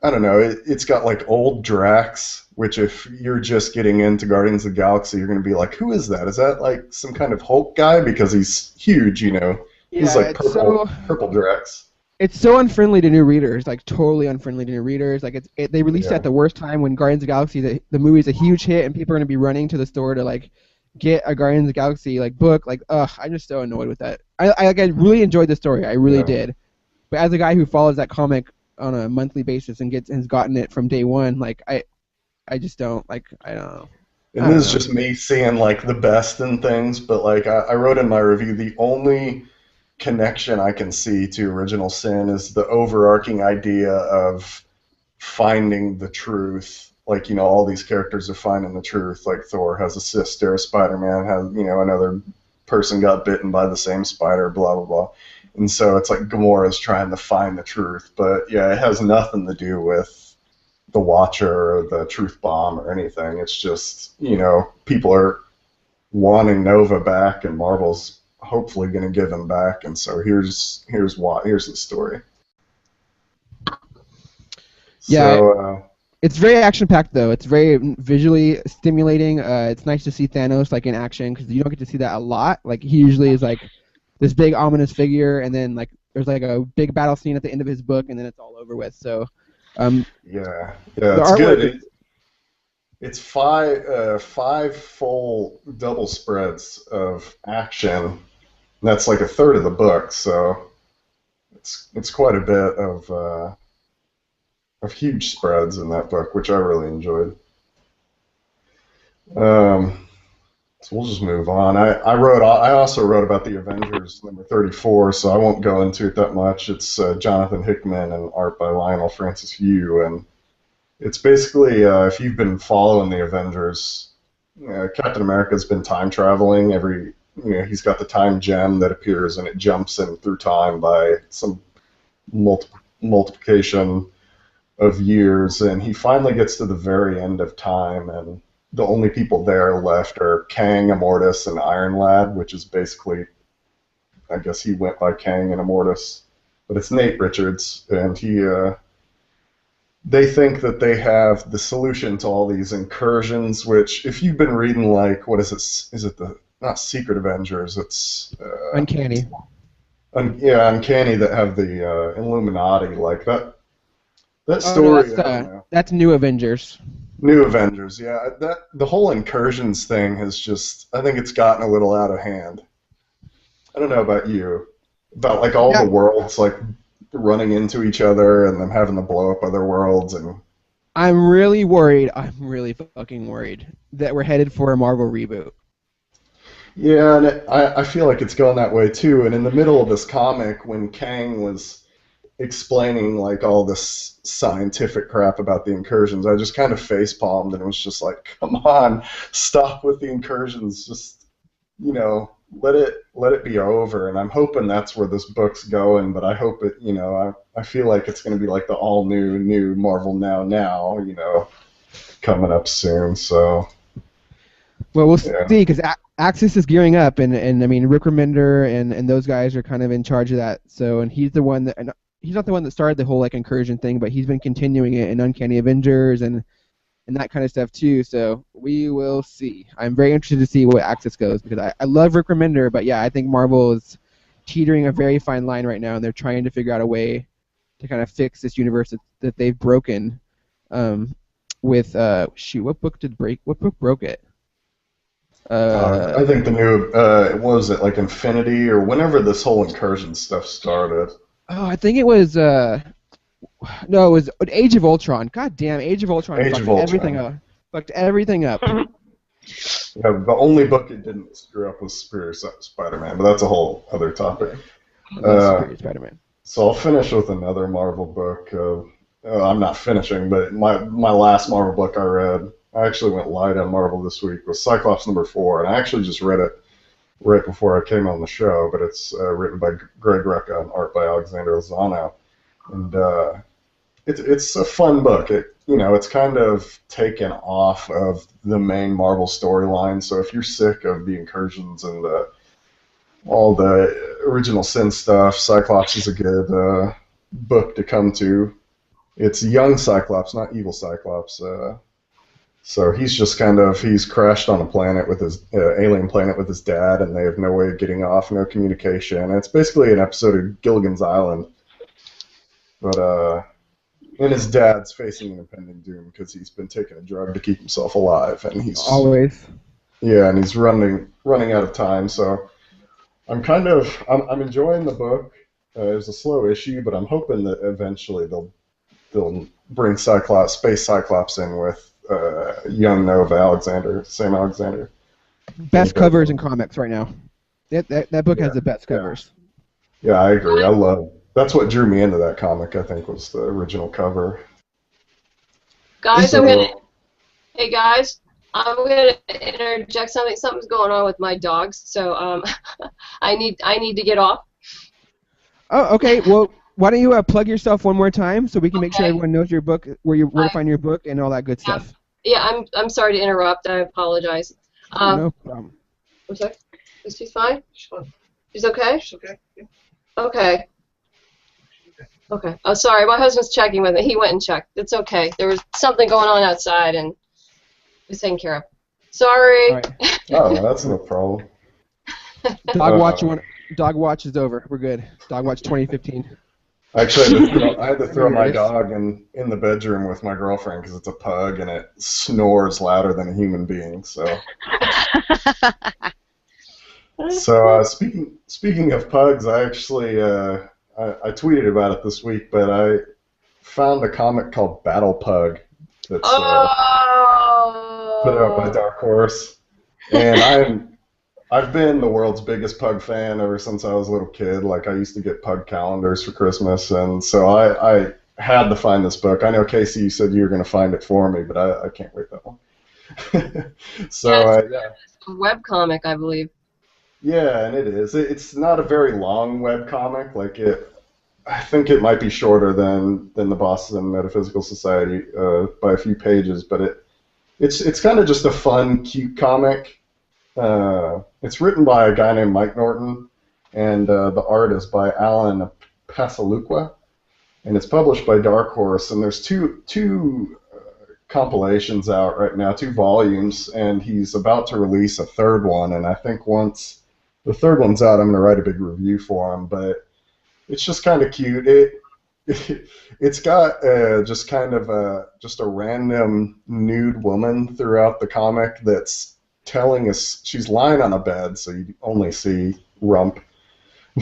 I don't know, it's got like old Drax, which if you're just getting into Guardians of the Galaxy, you're going to be like, who is that? Is that like some kind of Hulk guy? Because he's huge, He's like purple Drax. It's so unfriendly to new readers, like totally unfriendly to new readers. Like they released it at the worst time when Guardians of the Galaxy, the movie's a huge hit, and people are going to be running to the store to like get a Guardians of the Galaxy like book. Like, I'm just so annoyed with that. I really enjoyed the story, I really did. But as a guy who follows that comic on a monthly basis and has gotten it from day one, like I just don't like. I don't know. And this is just me seeing like the best in things, but like I wrote in my review, the only connection I can see to Original Sin is the overarching idea of finding the truth. Like, all these characters are finding the truth. Like Thor has a sister, Spider-Man has, another person got bitten by the same spider, blah blah blah. And so it's like Gamora's trying to find the truth, but yeah, it has nothing to do with the Watcher or the Truth Bomb or anything. It's just, people are wanting Nova back, and Marvel's hopefully going to give him back. And so here's the story. Yeah, so, it's very action-packed though. It's very visually stimulating. It's nice to see Thanos like in action because you don't get to see that a lot. Like he usually is like this big ominous figure, and then like there's like a big battle scene at the end of his book, and then it's all over with. So, yeah, it's good. It's five full double spreads of action. That's like a third of the book, so it's quite a bit of huge spreads in that book, which I really enjoyed. So we'll just move on. I also wrote about the Avengers number 34, so I won't go into it that much. It's Jonathan Hickman and art by Lionel Francis Yu, and it's basically if you've been following the Avengers, Captain America's been time traveling. He's got the time gem that appears and it jumps in through time by some multiplication of years, and he finally gets to the very end of time, and the only people there left are Kang, Immortus, and Iron Lad, which is basically, I guess he went by Kang and Immortus, but it's Nate Richards, and they think that they have the solution to all these incursions, which, if you've been reading, like, what is it? Is it not Secret Avengers, it's... Uncanny. Uncanny, that have the Illuminati, like, that Oh, story... no, that's New Avengers. New Avengers, yeah. The whole incursions thing has just, I think it's gotten a little out of hand. I don't know about you. About, like, all the worlds, like, running into each other and them having to blow up other worlds. And I'm really worried. I'm really fucking worried that we're headed for a Marvel reboot. Yeah, and I feel like it's going that way too. And in the middle of this comic, when Kang was explaining, like, all this scientific crap about the incursions, I just kind of facepalmed and was just like, come on, stop with the incursions. Just, let it be over. And I'm hoping that's where this book's going, but I hope it, I feel like it's going to be like the all new Marvel now, coming up soon. So, well, we'll see, because Axis is gearing up, and I mean, Rick Remender and those guys are kind of in charge of that. So, and he's the one that, and he's not the one that started the whole, like, incursion thing, but he's been continuing it in Uncanny Avengers and that kind of stuff too. So we will see. I'm very interested to see where Axis goes, because I love Rick Remender, but yeah, I think Marvel is teetering a very fine line right now, and they're trying to figure out a way to kind of fix this universe that they've broken. With what book broke it? I think the new what was it, like Infinity, or whenever this whole incursion stuff started. Oh, I think it was no, it was Age of Ultron. God damn, Age of Ultron everything up. Fucked everything up. Yeah, the only book it didn't screw up was Superior Spider-Man, but that's a whole other topic. Superior Spider-Man. So I'll finish with another Marvel book. I'm not finishing, but my last Marvel book I read, I actually went light on Marvel this week, was Cyclops number 4, and I actually just read it right before I came on the show, but it's written by Greg Rucka and art by Alexander Lozano. And it's a fun book. It's kind of taken off of the main Marvel storyline. So if you're sick of the incursions and all the original Sin stuff, Cyclops is a good book to come to. It's young Cyclops, not evil Cyclops. So he's crashed on a planet with his alien planet with his dad, and they have no way of getting off, no communication. And it's basically an episode of Gilligan's Island. But and his dad's facing an impending doom because he's been taking a drug to keep himself alive, and he's always. Yeah, and he's running out of time. So I'm enjoying the book. It's a slow issue, but I'm hoping that eventually they'll bring Space Cyclops in with young Nova Sam Alexander. Best covers in comics right now. That book has the best covers. Yeah, I agree. That's what drew me into that comic, I think, was the original cover. Guys, hey guys, I'm gonna interject something. Something's going on with my dogs, so I need to get off. Oh, okay. Well, why don't you plug yourself one more time so we can make sure everyone knows your book, where to find your book, and all that good stuff. Yeah, I'm sorry to interrupt. I apologize. No problem. I'm sorry. Is she fine? She's fine. She's okay? She's okay. Yeah. Okay. Okay. Oh, sorry. My husband's checking with me. He went and checked. It's okay. There was something going on outside, and he was taken care of. Sorry. All right. Oh, that's no problem. Dog watch is over. We're good. Dog watch 2015. Actually, I had to throw my dog in the bedroom with my girlfriend because it's a pug and it snores louder than a human being. So, speaking of pugs, I actually I tweeted about it this week, but I found a comic called Battle Pug. That's put out by Dark Horse, and I've been the world's biggest Pug fan ever since I was a little kid. Like, I used to get Pug calendars for Christmas, and so I had to find this book. I know, Casey, you said you were going to find it for me, but I can't wait that long. So, It's a webcomic, I believe. Yeah, and it is. It's not a very long webcomic. Like, I think it might be shorter than the Boston Metaphysical Society by a few pages, but it's kind of just a fun, cute comic. It's written by a guy named Mike Norton, and the art is by Alan Pasaluqua, and it's published by Dark Horse. And there's two compilations out right now, 2 volumes, and he's about to release a 3rd one. And I think once the 3rd one's out, I'm going to write a big review for him. But it's just kind of cute. It's got just kind of just a random nude woman throughout the comic that's telling us, she's lying on a bed, so you only see rump,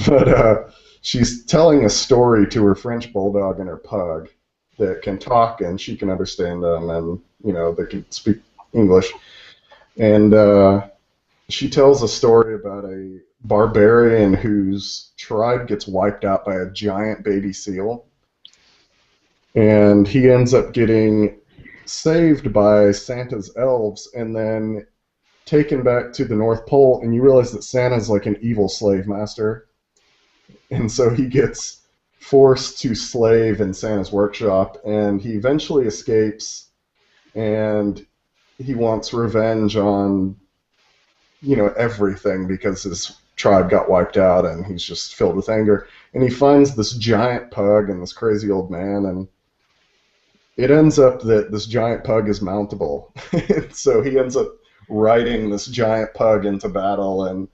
but she's telling a story to her French bulldog and her pug that can talk, and she can understand them, and they can speak English. And she tells a story about a barbarian whose tribe gets wiped out by a giant baby seal, and he ends up getting saved by Santa's elves, and then taken back to the North Pole, and you realize that Santa's like an evil slave master, and so he gets forced to slave in Santa's workshop, and he eventually escapes, and he wants revenge on everything, because his tribe got wiped out, and he's just filled with anger, and he finds this giant pug and this crazy old man, and it ends up that this giant pug is mountable. So he ends up riding this giant pug into battle, and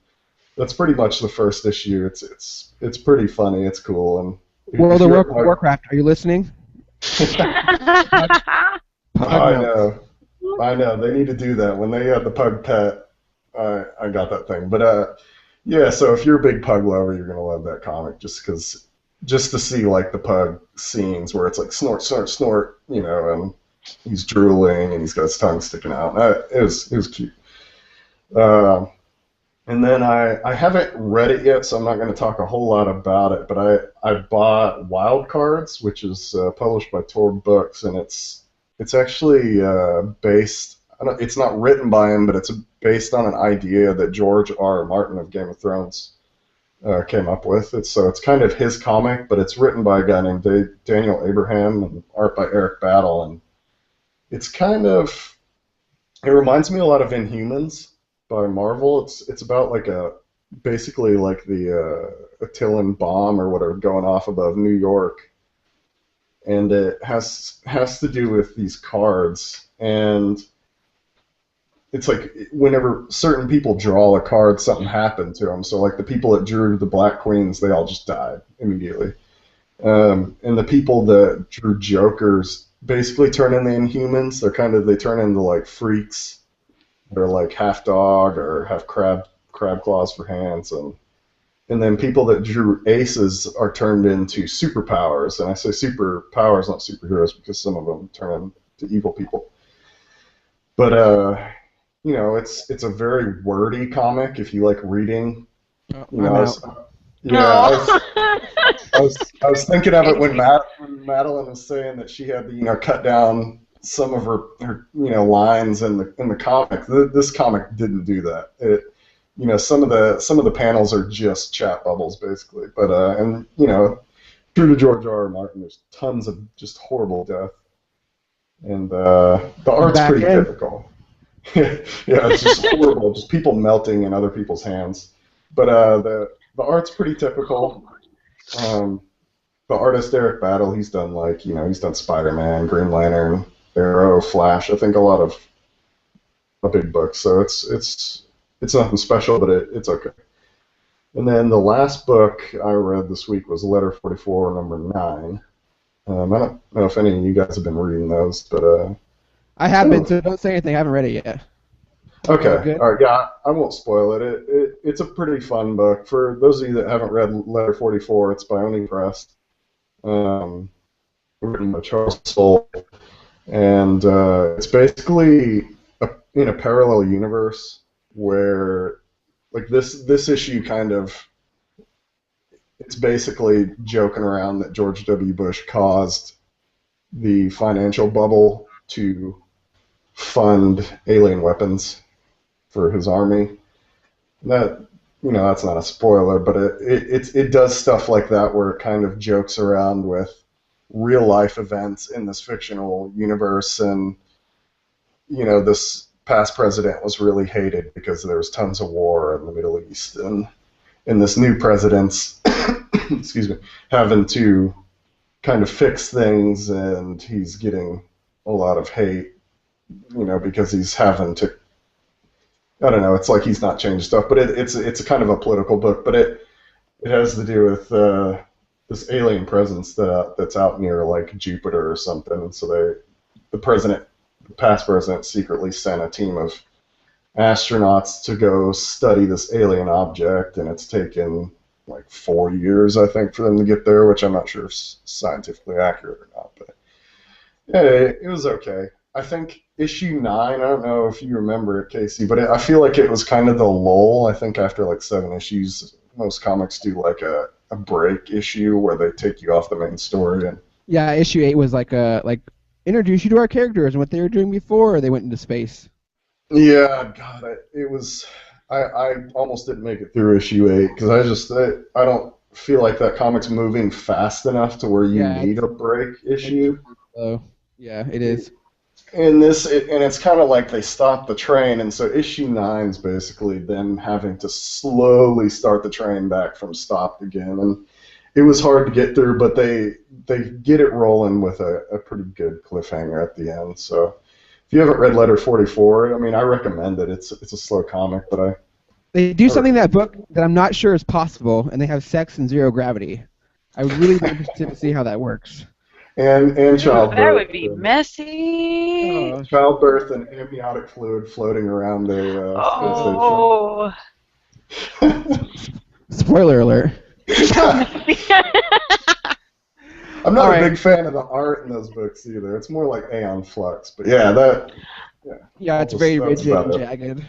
that's pretty much the first issue. It's pretty funny. It's cool. And World of Warcraft, are you listening? I know. They need to do that. When they had the pug pet, I got that thing. But yeah. So if you're a big pug lover, you're gonna love that comic, just to see like the pug scenes where it's like snort, snort, snort, and he's drooling and he's got his tongue sticking out. It was cute. And then I haven't read it yet, so I'm not going to talk a whole lot about it. But I bought Wild Cards, which is published by Tor Books, and it's actually based. It's not written by him, but it's based on an idea that George R. R. Martin of Game of Thrones came up with. It's kind of his comic, but it's written by a guy named Daniel Abraham and art by Eric Battle, and it's it reminds me a lot of Inhumans by Marvel. It's about basically like the Attilan bomb or whatever going off above New York, and it has to do with these cards, and it's like whenever certain people draw a card, something happened to them. So like the people that drew the Black Queens, they all just died immediately, and the people that drew Jokers basically turn into Inhumans. They turn into like freaks. They're like half dog or half crab claws for hands, and then people that drew aces are turned into superpowers. And I say superpowers, not superheroes, because some of them turn into evil people. But it's a very wordy comic if you like reading. I was thinking of it when Madeline was saying that she had to cut down some of her lines in the comic. This comic didn't do that. Some of the panels are just chat bubbles basically. But true to George R. R. Martin, there's tons of just horrible death, and the art's pretty typical. Yeah, it's just horrible, just people melting in other people's hands. But the art's pretty typical. The artist Eric Battle, he's done he's done Spider-Man, Green Lantern, Arrow, Flash. I think a lot of big books. So it's nothing special, but it's okay. And then the last book I read this week was Letter 44, number 9. I don't know if any of you guys have been reading those, but I have been, so don't say anything. I haven't read it yet. Okay. All right. Yeah, I won't spoil it. It's a pretty fun book. For those of you that haven't read Letter 44, it's by Oni Press, written by Charles Soule, and it's basically in a parallel universe where, like, this issue kind of, it's basically joking around that George W. Bush caused the financial bubble to fund alien weapons for his army. That, that's not a spoiler, but it does stuff like that where it kind of jokes around with real life events in this fictional universe, and this past president was really hated because there was tons of war in the Middle East, and this new president's excuse me, having to kind of fix things, and he's getting a lot of hate, because he's having to, I don't know, it's like he's not changed stuff, but it's a kind of a political book, but it has to do with this alien presence that's out near like Jupiter or something, and so the past president secretly sent a team of astronauts to go study this alien object, and it's taken like 4 years, I think, for them to get there, which I'm not sure if it's scientifically accurate or not, but yeah, it was okay. I think issue 9, I don't know if you remember it, Casey, but I feel like it was kind of the lull. I think after like 7 issues, most comics do like a break issue where they take you off the main story. And yeah, issue 8 was like introduce you to our characters and what they were doing before they went into space. Yeah, God, it was. I almost didn't make it through issue 8 because I don't feel like that comic's moving fast enough to where you need a break issue. Oh, yeah, it is. And it's kind of like they stopped the train, and so issue 9's basically them having to slowly start the train back from stopped again, and it was hard to get through, but they get it rolling with a pretty good cliffhanger at the end. So if you haven't read Letter 44, I mean, I recommend it. It's a slow comic, but they do something in that book that I'm not sure is possible, and they have sex and zero gravity. I would really be interested to see how that works. And childbirth. That would be messy. Childbirth and amniotic fluid floating around their oh. Spoiler alert. I'm not a big fan of the art in those books either. It's more like Aeon Flux, but yeah, it's very rigid and jagged.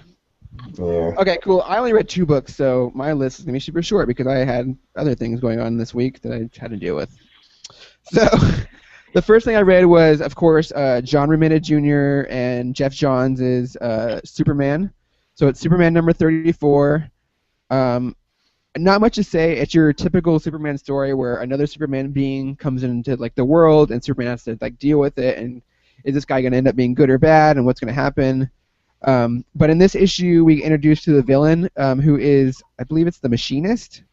Yeah. Okay, cool. I only read 2 books, so my list is going to be super short because I had other things going on this week that I had to deal with. So, the first thing I read was, of course, John Romita Jr. and Jeff Johns' Superman. So it's Superman number 34. Not much to say. It's your typical Superman story where another Superman being comes into like the world, and Superman has to like deal with it. And is this guy going to end up being good or bad, and what's going to happen? But in this issue, we get introduced to the villain, who is, I believe it's the Machinist.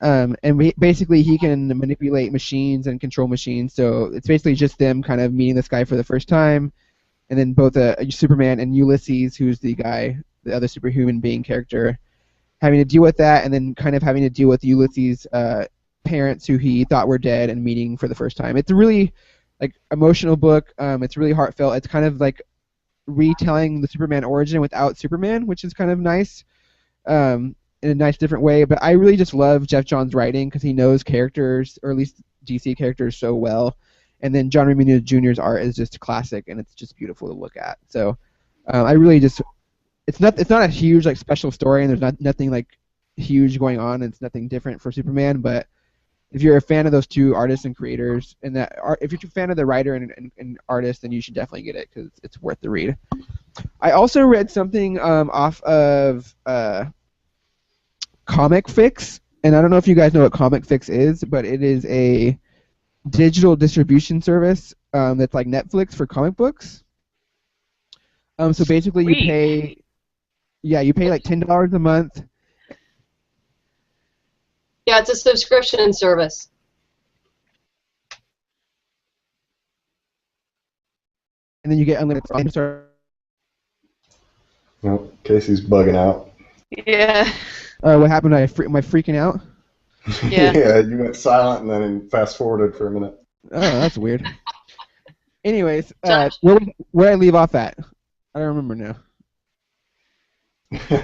And basically he can manipulate machines and control machines, so it's basically just them kind of meeting this guy for the first time, and then both Superman and Ulysses, who's the other superhuman being character, having to deal with that, and then kind of having to deal with Ulysses' parents who he thought were dead and meeting for the first time. It's a really like emotional book. It's really heartfelt. It's kind of like retelling the Superman origin without Superman, which is kind of nice. In a nice different way, but I really just love Jeff Johns' writing because he knows characters, or at least DC characters, so well. And then John Romita Jr.'s art is just classic, and it's just beautiful to look at. So I really just, it's not a huge like special story, and there's nothing like huge going on. It's nothing different for Superman, but if you're a fan of those 2 artists and creators, and if you're a fan of the writer and artist, then you should definitely get it because it's worth the read. I also read something off of ComicsFix, and I don't know if you guys know what ComicsFix is, but it is a digital distribution service that's like Netflix for comic books. So basically you pay like $10 a month. Yeah, it's a subscription service. And then you get unlimited. No, Casey's bugging out. Yeah. What happened? Am I freaking out? Yeah. Yeah, you went silent and then fast forwarded for a minute. Oh, that's weird. Anyways, where did I leave off at? I don't remember now.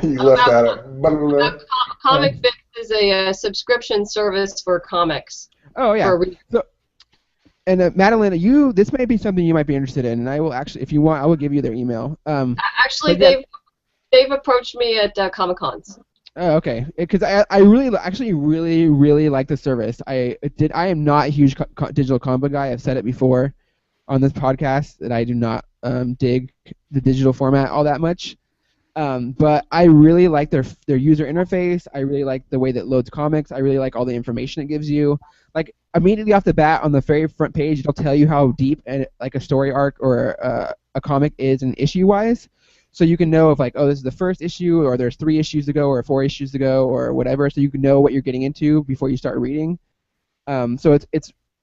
You left that at... ComicsFix is a subscription service for comics. Oh, yeah. And Madeline, this may be something you might be interested in, and I will actually, if you want, I will give you their email. Actually, but yeah, they've approached me at Comic Cons. Oh, okay. Because I really actually really like the service. I am not a huge digital comic book guy. I've said it before on this podcast that I do not dig the digital format all that much. But I really like their user interface. I really like the way that loads comics. I really like all the information it gives you. Like immediately off the bat on the very front page, it'll tell you how deep and like a story arc or a comic is in issue wise. So you can know if like, oh, this is the first issue, or there's 3 issues to go, or 4 issues to go, or whatever. So you can know what you're getting into before you start reading. So it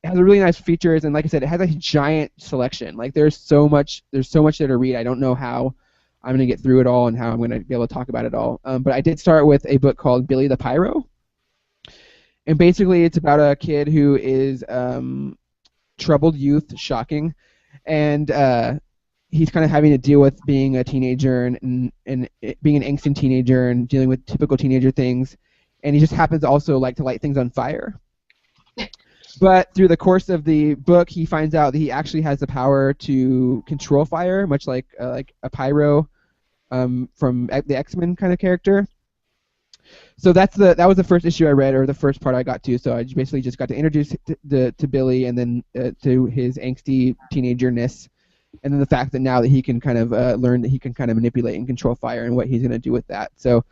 has a really nice features, and like I said, it has a giant selection. Like there's so much there to read. I don't know how I'm gonna get through it all and how I'm gonna be able to talk about it all. But I did start with a book called Billy the Pyro, and basically it's about a kid who is troubled youth, shocking, and he's kind of having to deal with being a teenager and being an angsty teenager and dealing with typical teenager things. And he just happens to also like to light things on fire. But through the course of the book, he finds out that he actually has the power to control fire, much like a pyro from the X-Men kind of character. So that was the first issue I read, or the first part I got to. So I basically just got to introduce to Billy, and then to his angsty teenagerness. And then the fact that now that he can kind of learn that he can kind of manipulate and control fire and what he's going to do with that. So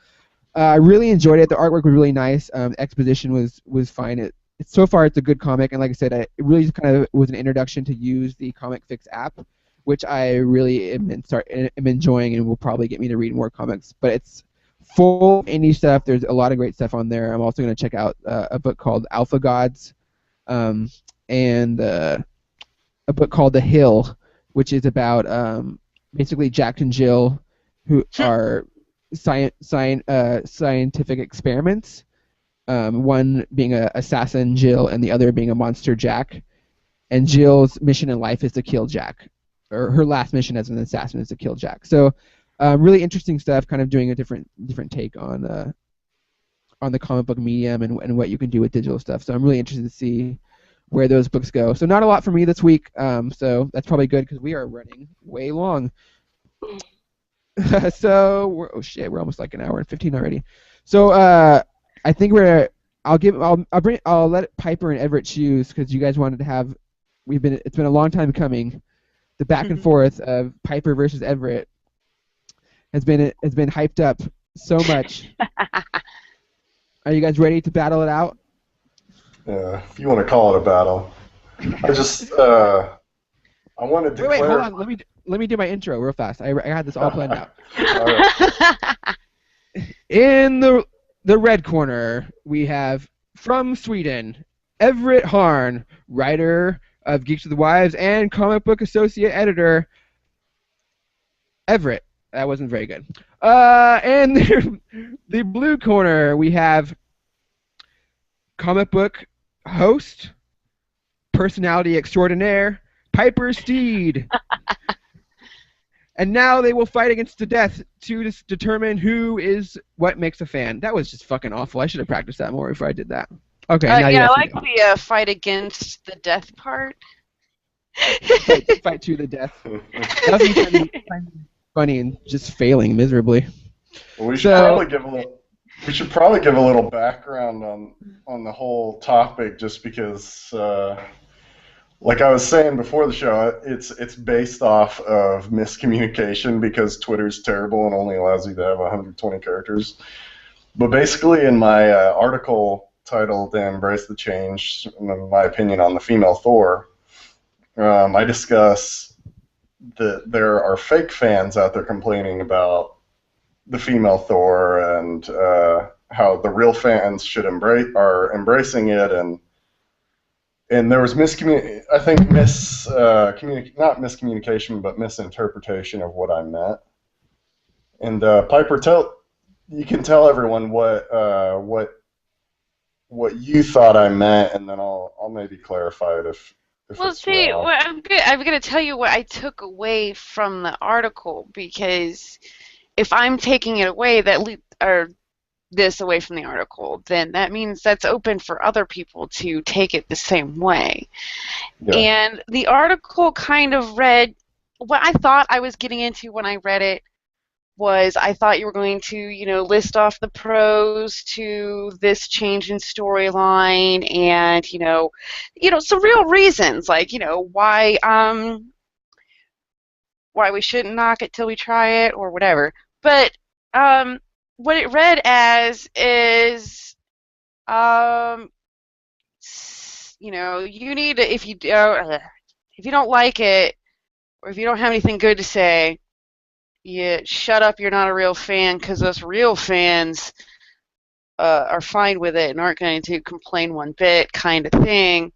I really enjoyed it. The artwork was really nice. Exposition was fine. So far it's a good comic. And like I said, it really just kind of was an introduction to use the ComicsFix app, which I really am enjoying and will probably get me to read more comics. But it's full of indie stuff. There's a lot of great stuff on there. I'm also going to check out a book called Alpha Gods and a book called The Hill, which is about basically Jack and Jill, who are scientific experiments. One being an assassin, Jill, and the other being a monster, Jack. And Jill's mission in life is to kill Jack, or her last mission as an assassin is to kill Jack. So, really interesting stuff. Kind of doing a different take on the comic book medium and what you can do with digital stuff. So I'm really interested to see where those books go. So not a lot for me this week, so that's probably good because we are running way long. So we're almost like an hour and 15 already. So I think I'll let Piper and Everett choose because you guys wanted to have. It's been a long time coming. The back and forth of Piper versus Everett has been hyped up so much. Are you guys ready to battle it out? If you want to call it a battle. I just, I want to declare... Wait, hold on. Let me do my intro real fast. I had this all planned out. All right. In the red corner, we have, from Sweden, Everett Harn, writer of Geeks with Wives and comic book associate editor. Everett. That wasn't very good. And the blue corner, we have comic book host, personality extraordinaire, Piper Steed. And now they will fight against the death to determine what makes a fan. That was just fucking awful. I should have practiced that more before I did that. Okay. Now yeah, I like the fight against the death part. fight to the death. That was kind of funny and just failing miserably. Well, we should probably give a little background on the whole topic, just because, like I was saying before the show, it's based off of miscommunication because Twitter's terrible and only allows you to have 120 characters. But basically, in my article titled "Embrace the Change," my opinion on the female Thor, I discuss that there are fake fans out there complaining about the female Thor and how the real fans are embracing it, and there was not miscommunication, but misinterpretation of what I meant. And Piper, you can tell everyone what you thought I meant, and then I'll maybe clarify it if well, it's see, wrong. well, I'm going to tell you what I took away from the article, because if I'm taking it away, this away from the article, then that means that's open for other people to take it the same way. Yeah. And the article kind of read what I thought I was getting into when I read it was I thought you were going to, list off the pros to this change in storyline and, some real reasons like, why we shouldn't knock it till we try it or whatever. But what it read as is, you need to, if you don't like it or if you don't have anything good to say, you shut up, you're not a real fan, because us real fans are fine with it and aren't going to complain one bit, kind of thing.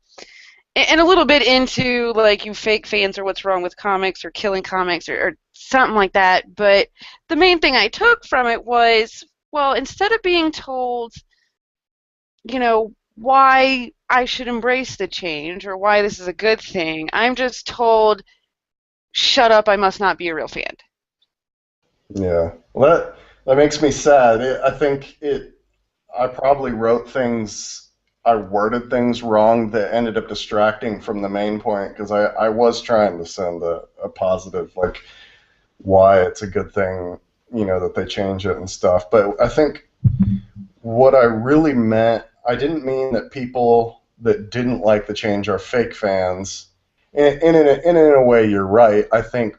And a little bit into, like, you fake fans are what's wrong with comics or killing comics or something like that. But the main thing I took from it was, well, instead of being told, why I should embrace the change or why this is a good thing, I'm just told, shut up, I must not be a real fan. Yeah, well, that makes me sad. I think I probably I worded things wrong that ended up distracting from the main point, because I was trying to send a positive, like, why it's a good thing, that they change it and stuff. But I think what I really meant, I didn't mean that people that didn't like the change are fake fans. And in a way, you're right. I think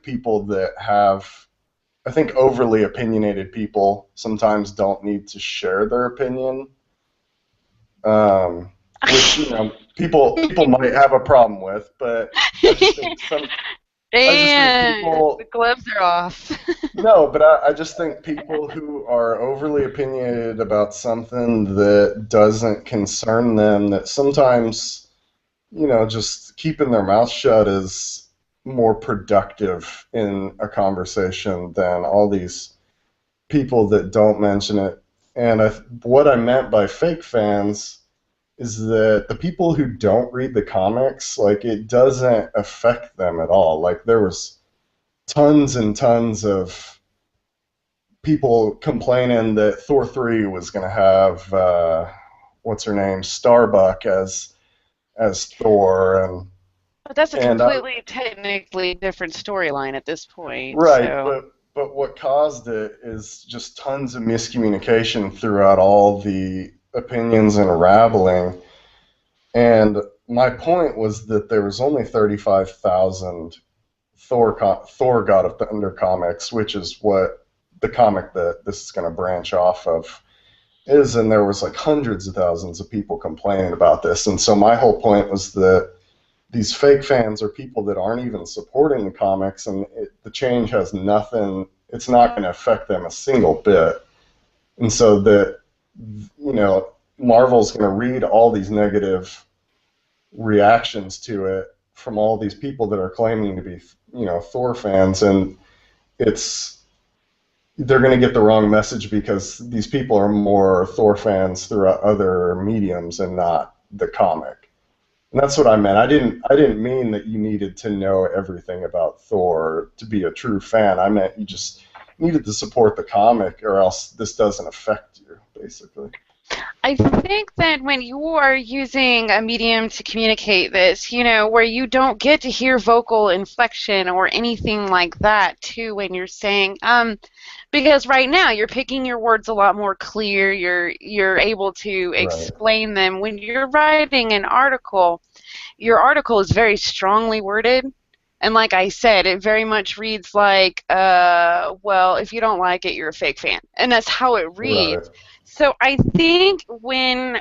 overly opinionated people sometimes don't need to share their opinion, which people might have a problem with. But I just think the gloves are off. No, but I just think people who are overly opinionated about something that doesn't concern them, that sometimes, just keeping their mouth shut is more productive in a conversation than all these people that don't mention it. And what I meant by fake fans is that the people who don't read the comics, like, it doesn't affect them at all. Like, there was tons and tons of people complaining that Thor 3 was going to have, what's her name, Starbuck as Thor, and but that's a completely technically different storyline at this point. Right, so. but what caused it is just tons of miscommunication throughout all the opinions and rabbling. And my point was that there was only 35,000 Thor God of Thunder comics, which is what the comic that this is going to branch off of is, and there was like hundreds of thousands of people complaining about this. And so my whole point was that these fake fans are people that aren't even supporting the comics, and the change has nothing, it's not going to affect them a single bit. And so that, Marvel's going to read all these negative reactions to it from all these people that are claiming to be, Thor fans, and they're going to get the wrong message because these people are more Thor fans through other mediums and not the comic. And that's what I meant. I didn't mean that you needed to know everything about Thor to be a true fan. I meant you just needed to support the comic, or else this doesn't affect you, basically. I think that when you are using a medium to communicate this, where you don't get to hear vocal inflection or anything like that, too, when you're saying, because right now you're picking your words a lot more clear, you're able to explain them. When you're writing an article, your article is very strongly worded. And like I said, it very much reads like, well, if you don't like it, you're a fake fan. And that's how it reads. Right. So I think when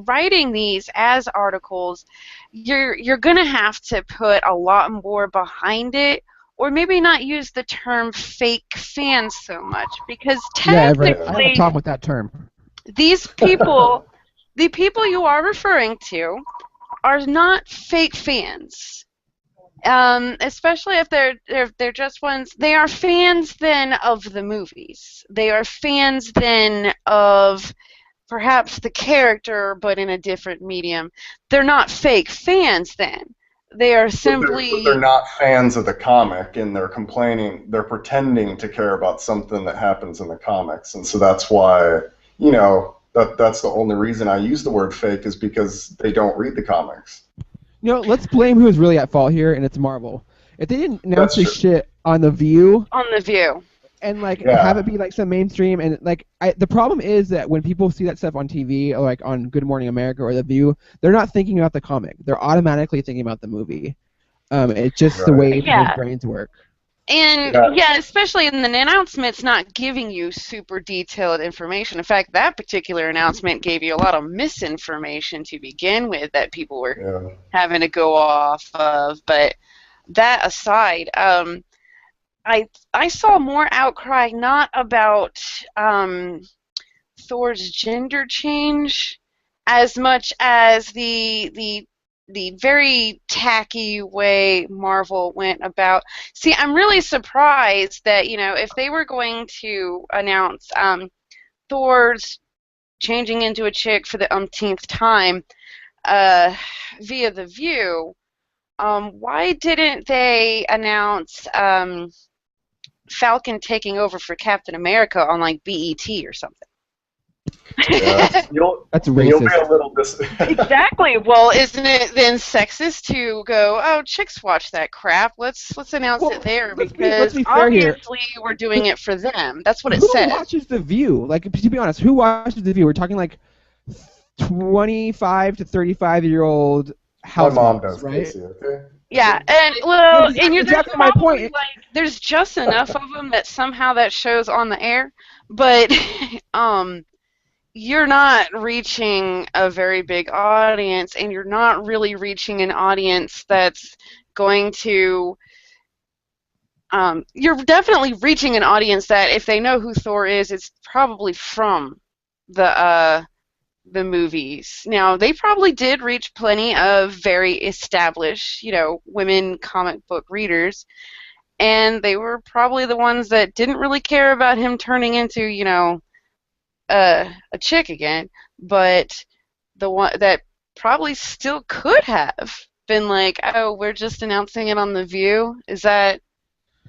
writing these as articles, you're going to have to put a lot more behind it, or maybe not use the term fake fans so much, because technically, I have a problem with that term. These people, the people you are referring to, are not fake fans. Especially if they're just ones. They are fans then of the movies. They are fans then of perhaps the character, but in a different medium. They're not fake fans then. They are simply. But they're not fans of the comic, and they're complaining. They're pretending to care about something that happens in the comics, and so that's why you know, that's the only reason I use the word fake is because they don't read the comics. You know, let's blame who's really at fault here, and it's Marvel. If they didn't announce That's this true. shit on The View On The View. and like Yeah. have it be like some mainstream, and like the problem is that when people see that stuff on TV or like on Good Morning America or The View, they're not thinking about the comic. They're automatically thinking about the movie. It's just the way people's Yeah. brains work. And yeah, especially in the announcement's not giving you super detailed information. In fact, that particular announcement gave you a lot of misinformation to begin with that people were having to go off of. But that aside, I saw more outcry not about Thor's gender change as much as the very tacky way Marvel went about. See, I'm really surprised that, you know, if they were going to announce Thor's changing into a chick for the umpteenth time via The View, why didn't they announce Falcon taking over for Captain America on like BET or something? Yeah. That's You'll be racist. a little Exactly. Well, isn't it then sexist to go, oh, chicks watch that crap. Let's announce it there let's because be fair here. obviously we're doing it for them. That's what it Who says. watches The View? Like, to be honest, who watches The View? We're talking like 25 to 35-year-old My housewives, mom does, right? Casey, okay? Yeah, and well, Exactly- and there's exactly my probably, point. like, there's just enough of them that somehow that shows on the air, but you're not reaching a very big audience, and you're not really reaching an audience that's going to. You're definitely reaching an audience that, if they know who Thor is, it's probably from the movies. Now, they probably did reach plenty of very established, you know, women comic book readers, and they were probably the ones that didn't really care about him turning into, you know, a chick again, but the one that probably still could have been like, oh, we're just announcing it on The View. Is that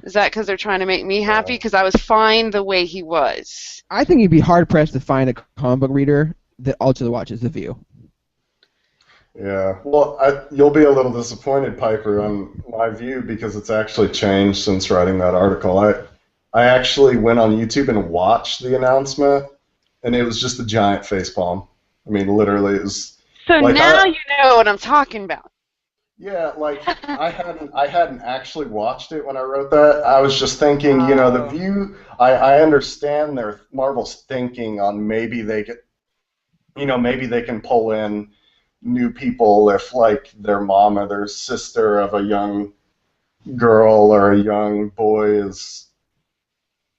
because they're trying to make me happy? Because I was fine the way he was. I think you'd be hard-pressed to find a comic book reader that also watches The View. Yeah, well, you'll be a little disappointed, Piper, on my view because it's actually changed since writing that article. I actually went on YouTube and watched the announcement, and it was just a giant facepalm. I mean, literally, it was. So like, now you know what I'm talking about. Yeah, like I hadn't actually watched it when I wrote that. I was just thinking, you know, The View. I understand their Marvel's thinking on maybe they could, you know, maybe they can pull in new people if like their mom or their sister of a young girl or a young boy is,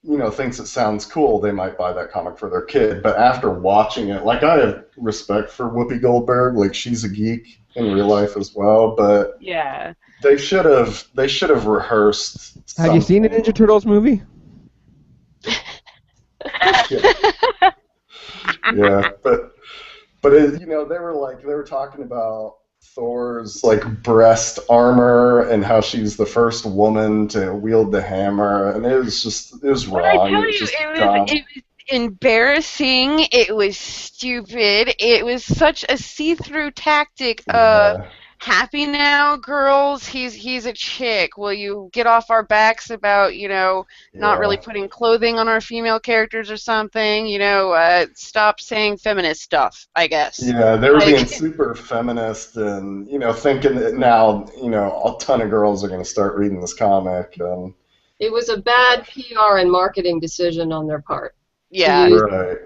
you know, thinks it sounds cool, they might buy that comic for their kid. But after watching it, like, I have respect for Whoopi Goldberg, like she's a geek in real life as well, but yeah, they should have rehearsed something. Have you seen the Ninja Turtles movie? Yeah, but it, you know, they were talking about Thor's like breast armor and how she's the first woman to wield the hammer, and it was wrong. I tell you, just it dumb. was embarrassing. It was stupid. It was such a see-through tactic of happy now, girls. He's a chick. Will you get off our backs about, you know, not really putting clothing on our female characters or something? You know, stop saying feminist stuff, I guess. Yeah, they were being super feminist and, you know, thinking that now, you know, a ton of girls are going to start reading this comic. And It was a bad PR and marketing decision on their part. Yeah. Right.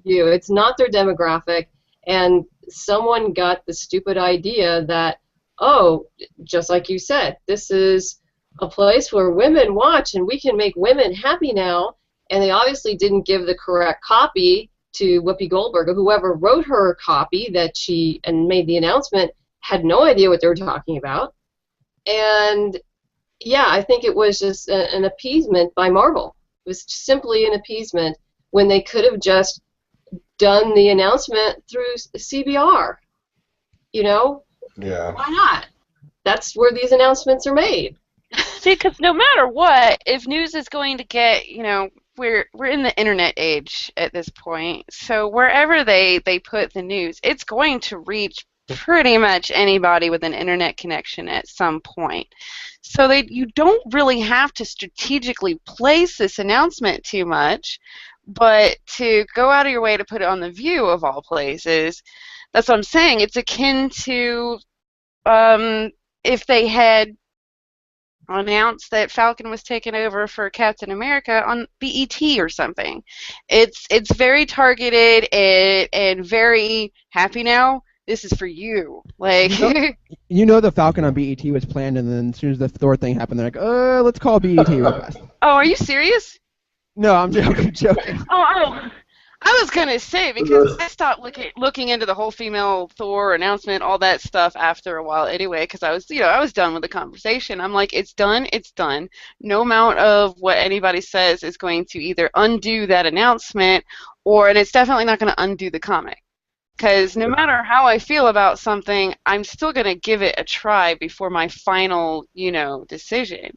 It's not their demographic, and someone got the stupid idea that, oh, just like you said, this is a place where women watch and we can make women happy now, and they obviously didn't give the correct copy to Whoopi Goldberg, or whoever wrote her copy and made the announcement had no idea what they were talking about. And yeah, I think it was just an appeasement by Marvel. It was simply an appeasement when they could have just done the announcement through CBR. You know? Yeah. Why not? That's where these announcements are made. See, because no matter what, if news is going to get, you know, we're in the internet age at this point. So wherever they put the news, it's going to reach pretty much anybody with an internet connection at some point. So you don't really have to strategically place this announcement too much, but to go out of your way to put it on the View of all places, that's what I'm saying. It's akin to if they had announced that Falcon was taking over for Captain America on BET or something. It's very targeted and very happy now. This is for you. Like you know the Falcon on BET was planned, and then as soon as the Thor thing happened, they're like, let's call BET real fast. Oh, are you serious? No, I'm joking. Oh. I was gonna say, because I stopped looking into the whole female Thor announcement, all that stuff after a while anyway, because I was done with the conversation. I'm like, it's done. No amount of what anybody says is going to either undo that announcement, and it's definitely not going to undo the comic. Because no matter how I feel about something, I'm still going to give it a try before my final, decision.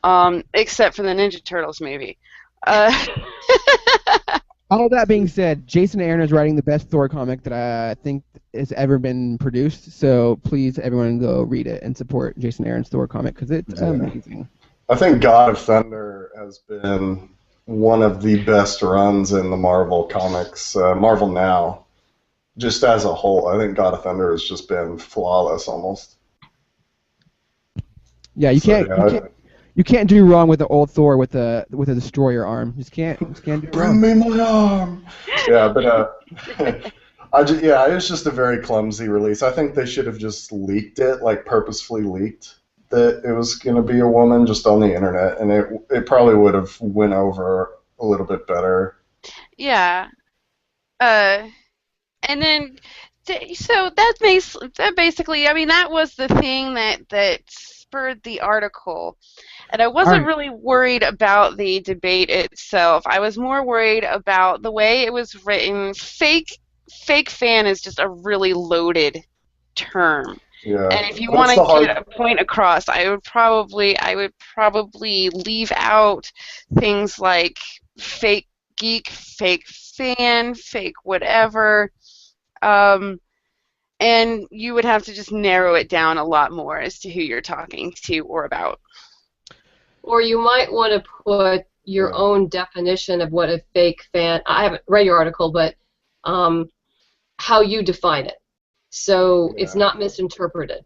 Except for the Ninja Turtles movie. All that being said, Jason Aaron is writing the best Thor comic that I think has ever been produced. So please, everyone, go read it and support Jason Aaron's Thor comic because it's amazing. I think God of Thunder has been one of the best runs in the Marvel comics, Marvel Now, just as a whole. I think God of Thunder has just been flawless almost. Yeah, you can't do wrong with the old Thor with a destroyer arm. Just can't do wrong. Bring me my arm. Yeah, but it was just a very clumsy release. I think they should have just leaked it, like purposefully leaked that it was going to be a woman just on the internet, and it probably would have went over a little bit better. Yeah. And then so that basically, I mean, that was the thing that spurred the article. And I wasn't really worried about the debate itself. I was more worried about the way it was written. Fake fan is just a really loaded term. Yeah. And if you want to get a point across, I would probably leave out things like fake geek, fake fan, fake whatever. And you would have to just narrow it down a lot more as to who you're talking to or about. Or you might want to put your own definition of what a fake fan. I haven't read your article, but how you define it, so it's not misinterpreted.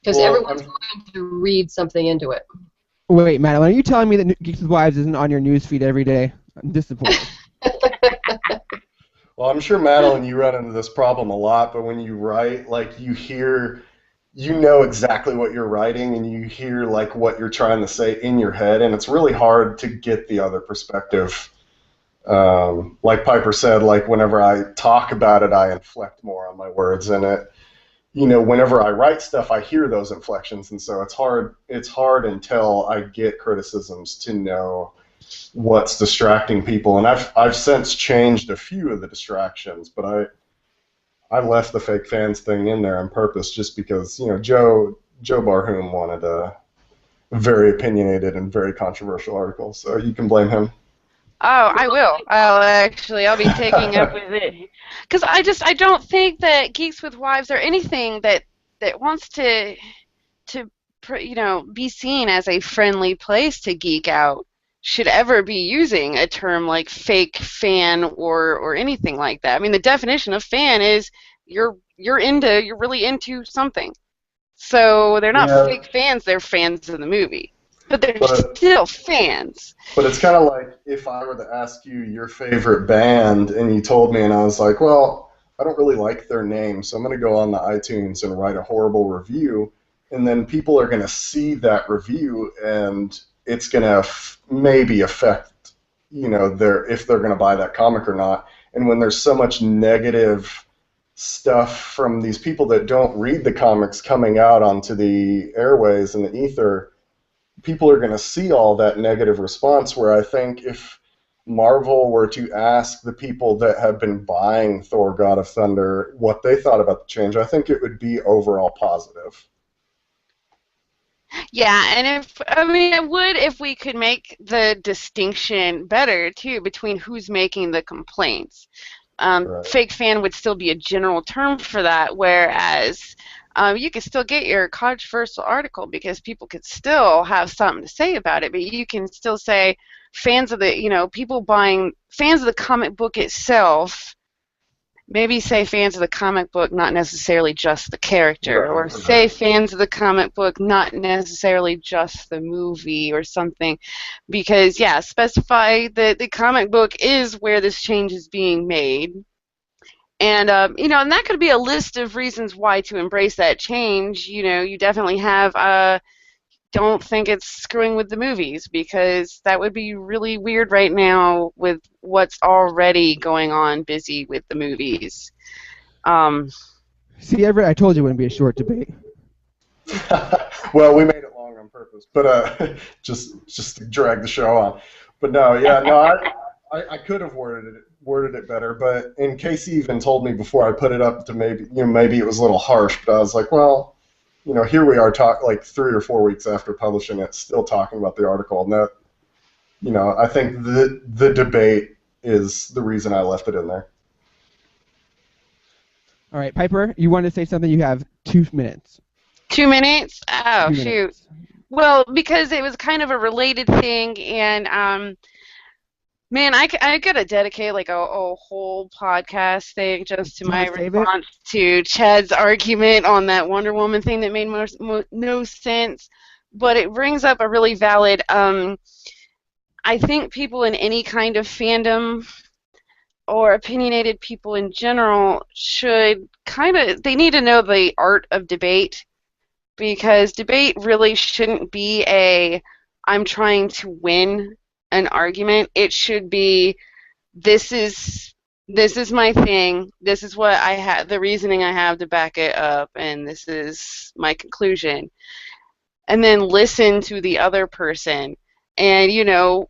Because everyone's going to read something into it. Wait, Madeline, are you telling me that Geeks with Wives isn't on your news feed every day? I'm disappointed. Well, I'm sure, Madeline, you run into this problem a lot, but when you write, like, you know exactly what you're writing, and you hear, like, what you're trying to say in your head, and it's really hard to get the other perspective. Like Piper said, like, whenever I talk about it, I inflect more on my words, and whenever I write stuff, I hear those inflections, and so it's hard until I get criticisms to know what's distracting people, and I've since changed a few of the distractions, but I left the fake fans thing in there on purpose just because Joe Barhoom wanted a very opinionated and very controversial article, so you can blame him. Oh, I will. I'll be taking up with it because I don't think that Geeks with Wives or anything that wants to be seen as a friendly place to geek out should ever be using a term like fake fan or anything like that. I mean, the definition of fan is you're really into something. So they're not fake fans, they're fans of the movie. But they're still fans. But it's kind of like if I were to ask you your favorite band and you told me and I was like, well, I don't really like their name, so I'm going to go on the iTunes and write a horrible review, and then people are going to see that review and it's going to maybe affect, if they're going to buy that comic or not. And when there's so much negative stuff from these people that don't read the comics coming out onto the airways and the ether, people are going to see all that negative response, where I think if Marvel were to ask the people that have been buying Thor God of Thunder what they thought about the change, I think it would be overall positive. Yeah, and it would if we could make the distinction better too between who's making the complaints. Right. Fake fan would still be a general term for that, whereas you could still get your controversial article because people could still have something to say about it, but you can still say fans of the, people buying, fans of the comic book itself, maybe say fans of the comic book, not necessarily just the character, or say fans of the comic book, not necessarily just the movie or something, because yeah, specify that the comic book is where this change is being made, and and that could be a list of reasons why to embrace that change. You definitely have don't think it's screwing with the movies, because that would be really weird right now with what's already going on busy with the movies. See, Everett, I told you it wouldn't be a short debate. Well, we made it long on purpose, but just to drag the show on. But no, yeah, no, I could have worded it better, but and Casey even told me before I put it up to maybe it was a little harsh, but I was like, well, here we are like 3 or 4 weeks after publishing it, still talking about the article, and that, I think the debate is the reason I left it in there. All right, Piper, you wanted to say something? You have 2 minutes. 2 minutes? Oh, 2 shoot. minutes. Well, because it was kind of a related thing, and man, I gotta dedicate like a whole podcast thing just to my response to Chad's argument on that Wonder Woman thing that made no sense. But it brings up a really valid. I think people in any kind of fandom or opinionated people in general should they need to know the art of debate, because debate really shouldn't be I'm trying to win an argument. It should be, this is my thing, this is what I have, the reasoning I have to back it up, and this is my conclusion. And then listen to the other person. And,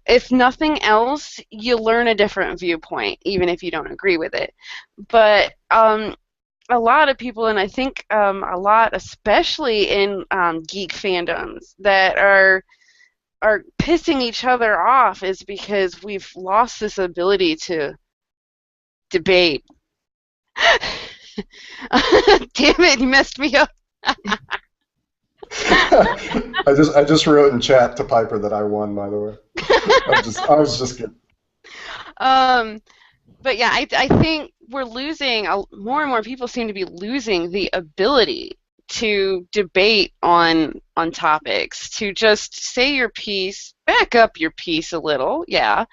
if nothing else, you learn a different viewpoint, even if you don't agree with it. But a lot of people, and I think a lot, especially in geek fandoms, that are pissing each other off, is because we've lost this ability to debate. Damn it, you messed me up. I just wrote in chat to Piper that I won, by the way. I was just kidding. But yeah, I think we're losing, more and more people seem to be losing the ability to debate on topics, to just say your piece, back up your piece a little, yeah,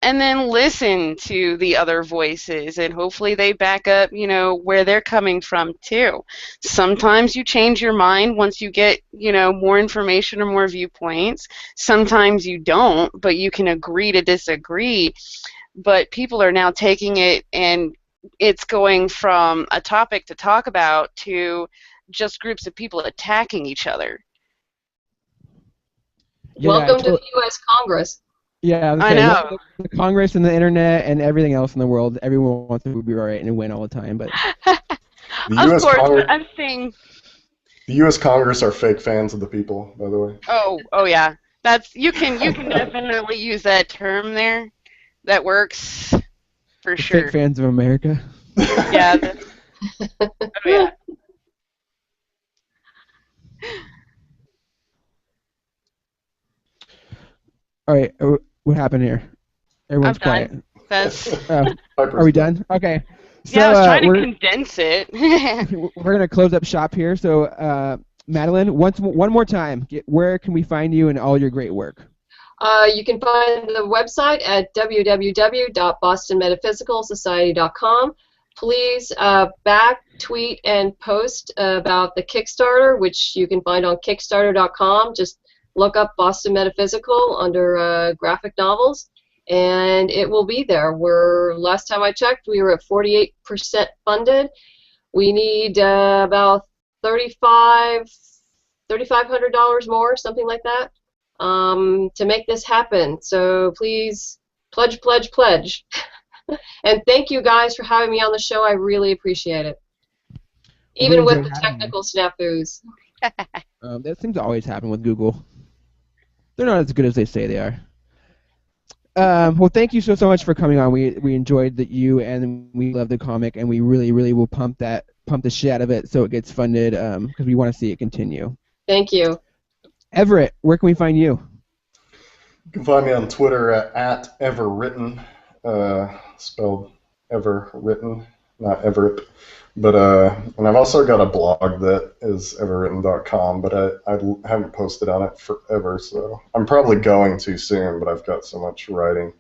and then listen to the other voices, and hopefully they back up, where they're coming from too. Sometimes you change your mind once you get, more information or more viewpoints. Sometimes you don't, but you can agree to disagree. But people are now taking it, and it's going from a topic to talk about to just groups of people attacking each other. Yeah, Welcome to the U.S. Congress. Yeah, I know. The Congress and the internet and everything else in the world, everyone wants to be right and win all the time. But of course, but I'm saying the U.S. Congress are fake fans of the people, by the way. Oh yeah, that's you can definitely use that term there. That works for sure. Fake fans of America. Yeah. Oh yeah. All right, what happened here? Everyone's I'm quiet. done. That's Are we done? Okay. So, yeah, I was trying to condense it. We're gonna close up shop here. So, Madeline, one more time, where can we find you and all your great work? You can find the website at www.bostonmetaphysicalsociety.com. Please tweet, and post about the Kickstarter, which you can find on Kickstarter.com. Just look up Boston Metaphysical under graphic novels, and it will be there. Last time I checked, we were at 48% funded. We need about $3,500 more, something like that, to make this happen. So please pledge. And thank you guys for having me on the show. I really appreciate it, even with the technical snafus. That seems to always happen with Google. They're not as good as they say they are. Well, thank you so much for coming on. We enjoyed you, and we love the comic, and we really will pump the shit out of it so it gets funded because we want to see it continue. Thank you. Everett, where can we find you? You can find me on Twitter at Everwritten, spelled Everwritten, not Everett. But and I've also got a blog that is everwritten.com, but I haven't posted on it forever, so I'm probably going to soon. But I've got so much writing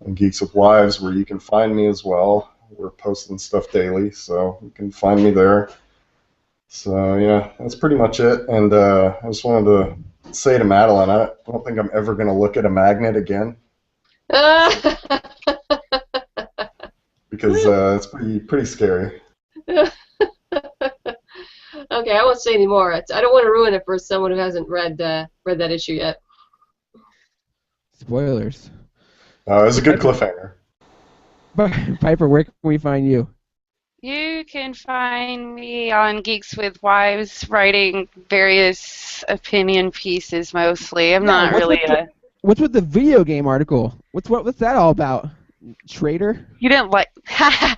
on Geeks with Wives, where you can find me as well. We're posting stuff daily, so you can find me there. So yeah, that's pretty much it. And I just wanted to say to Madeline, I don't think I'm ever going to look at a magnet again, because it's pretty scary. Okay, I won't say any more. I don't want to ruin it for someone who hasn't read that issue yet. Spoilers. It was a good cliffhanger. Piper, where can we find you? You can find me on Geeks with Wives writing various opinion pieces mostly. I'm not really What's with the video game article? What's that all about? Traitor? You didn't like I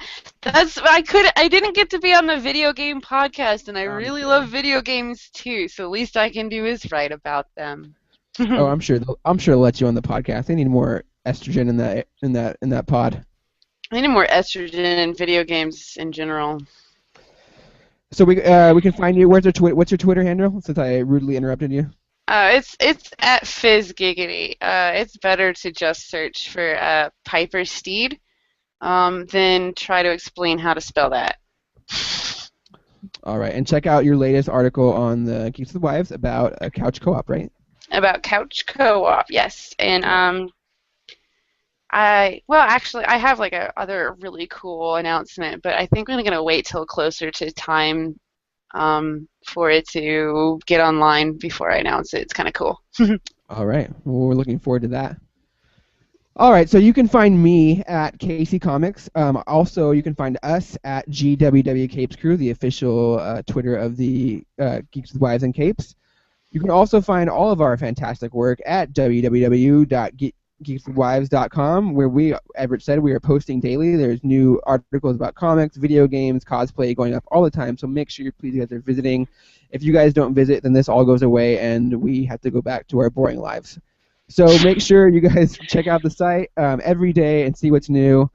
didn't get to be on the video game podcast, and I really love video games too, so the least I can do is write about them. Oh, I'm sure they'll let you on the podcast. They need more estrogen in that pod. I need more estrogen in video games in general. So we can find you. What's your Twitter handle? Since I rudely interrupted you. It's at FizzGiggity. It's better to just search for Piper Steed, than try to explain how to spell that. All right, and check out your latest article on the Geeks with Wives about a couch co-op, right? About couch co-op, yes. And I have like a other really cool announcement, but I think we're gonna wait till closer to time for it to get online before I announce it. It's kind of cool. All right, well, we're looking forward to that. All right, so you can find me at Casey Comics. Also, you can find us at GWW Capes Crew, the official Twitter of the Geeks with Wives and Capes. You can also find all of our fantastic work at www.geekswithwives.com, where Everett said, we are posting daily. There's new articles about comics, video games, cosplay going up all the time, so make sure you guys are visiting. If you guys don't visit, then this all goes away, and we have to go back to our boring lives. So make sure you guys check out the site every day and see what's new.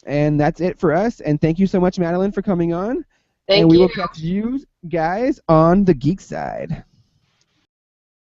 And that's it for us. And thank you so much, Madeline, for coming on. Thank you. And we will catch you guys on the Geek side.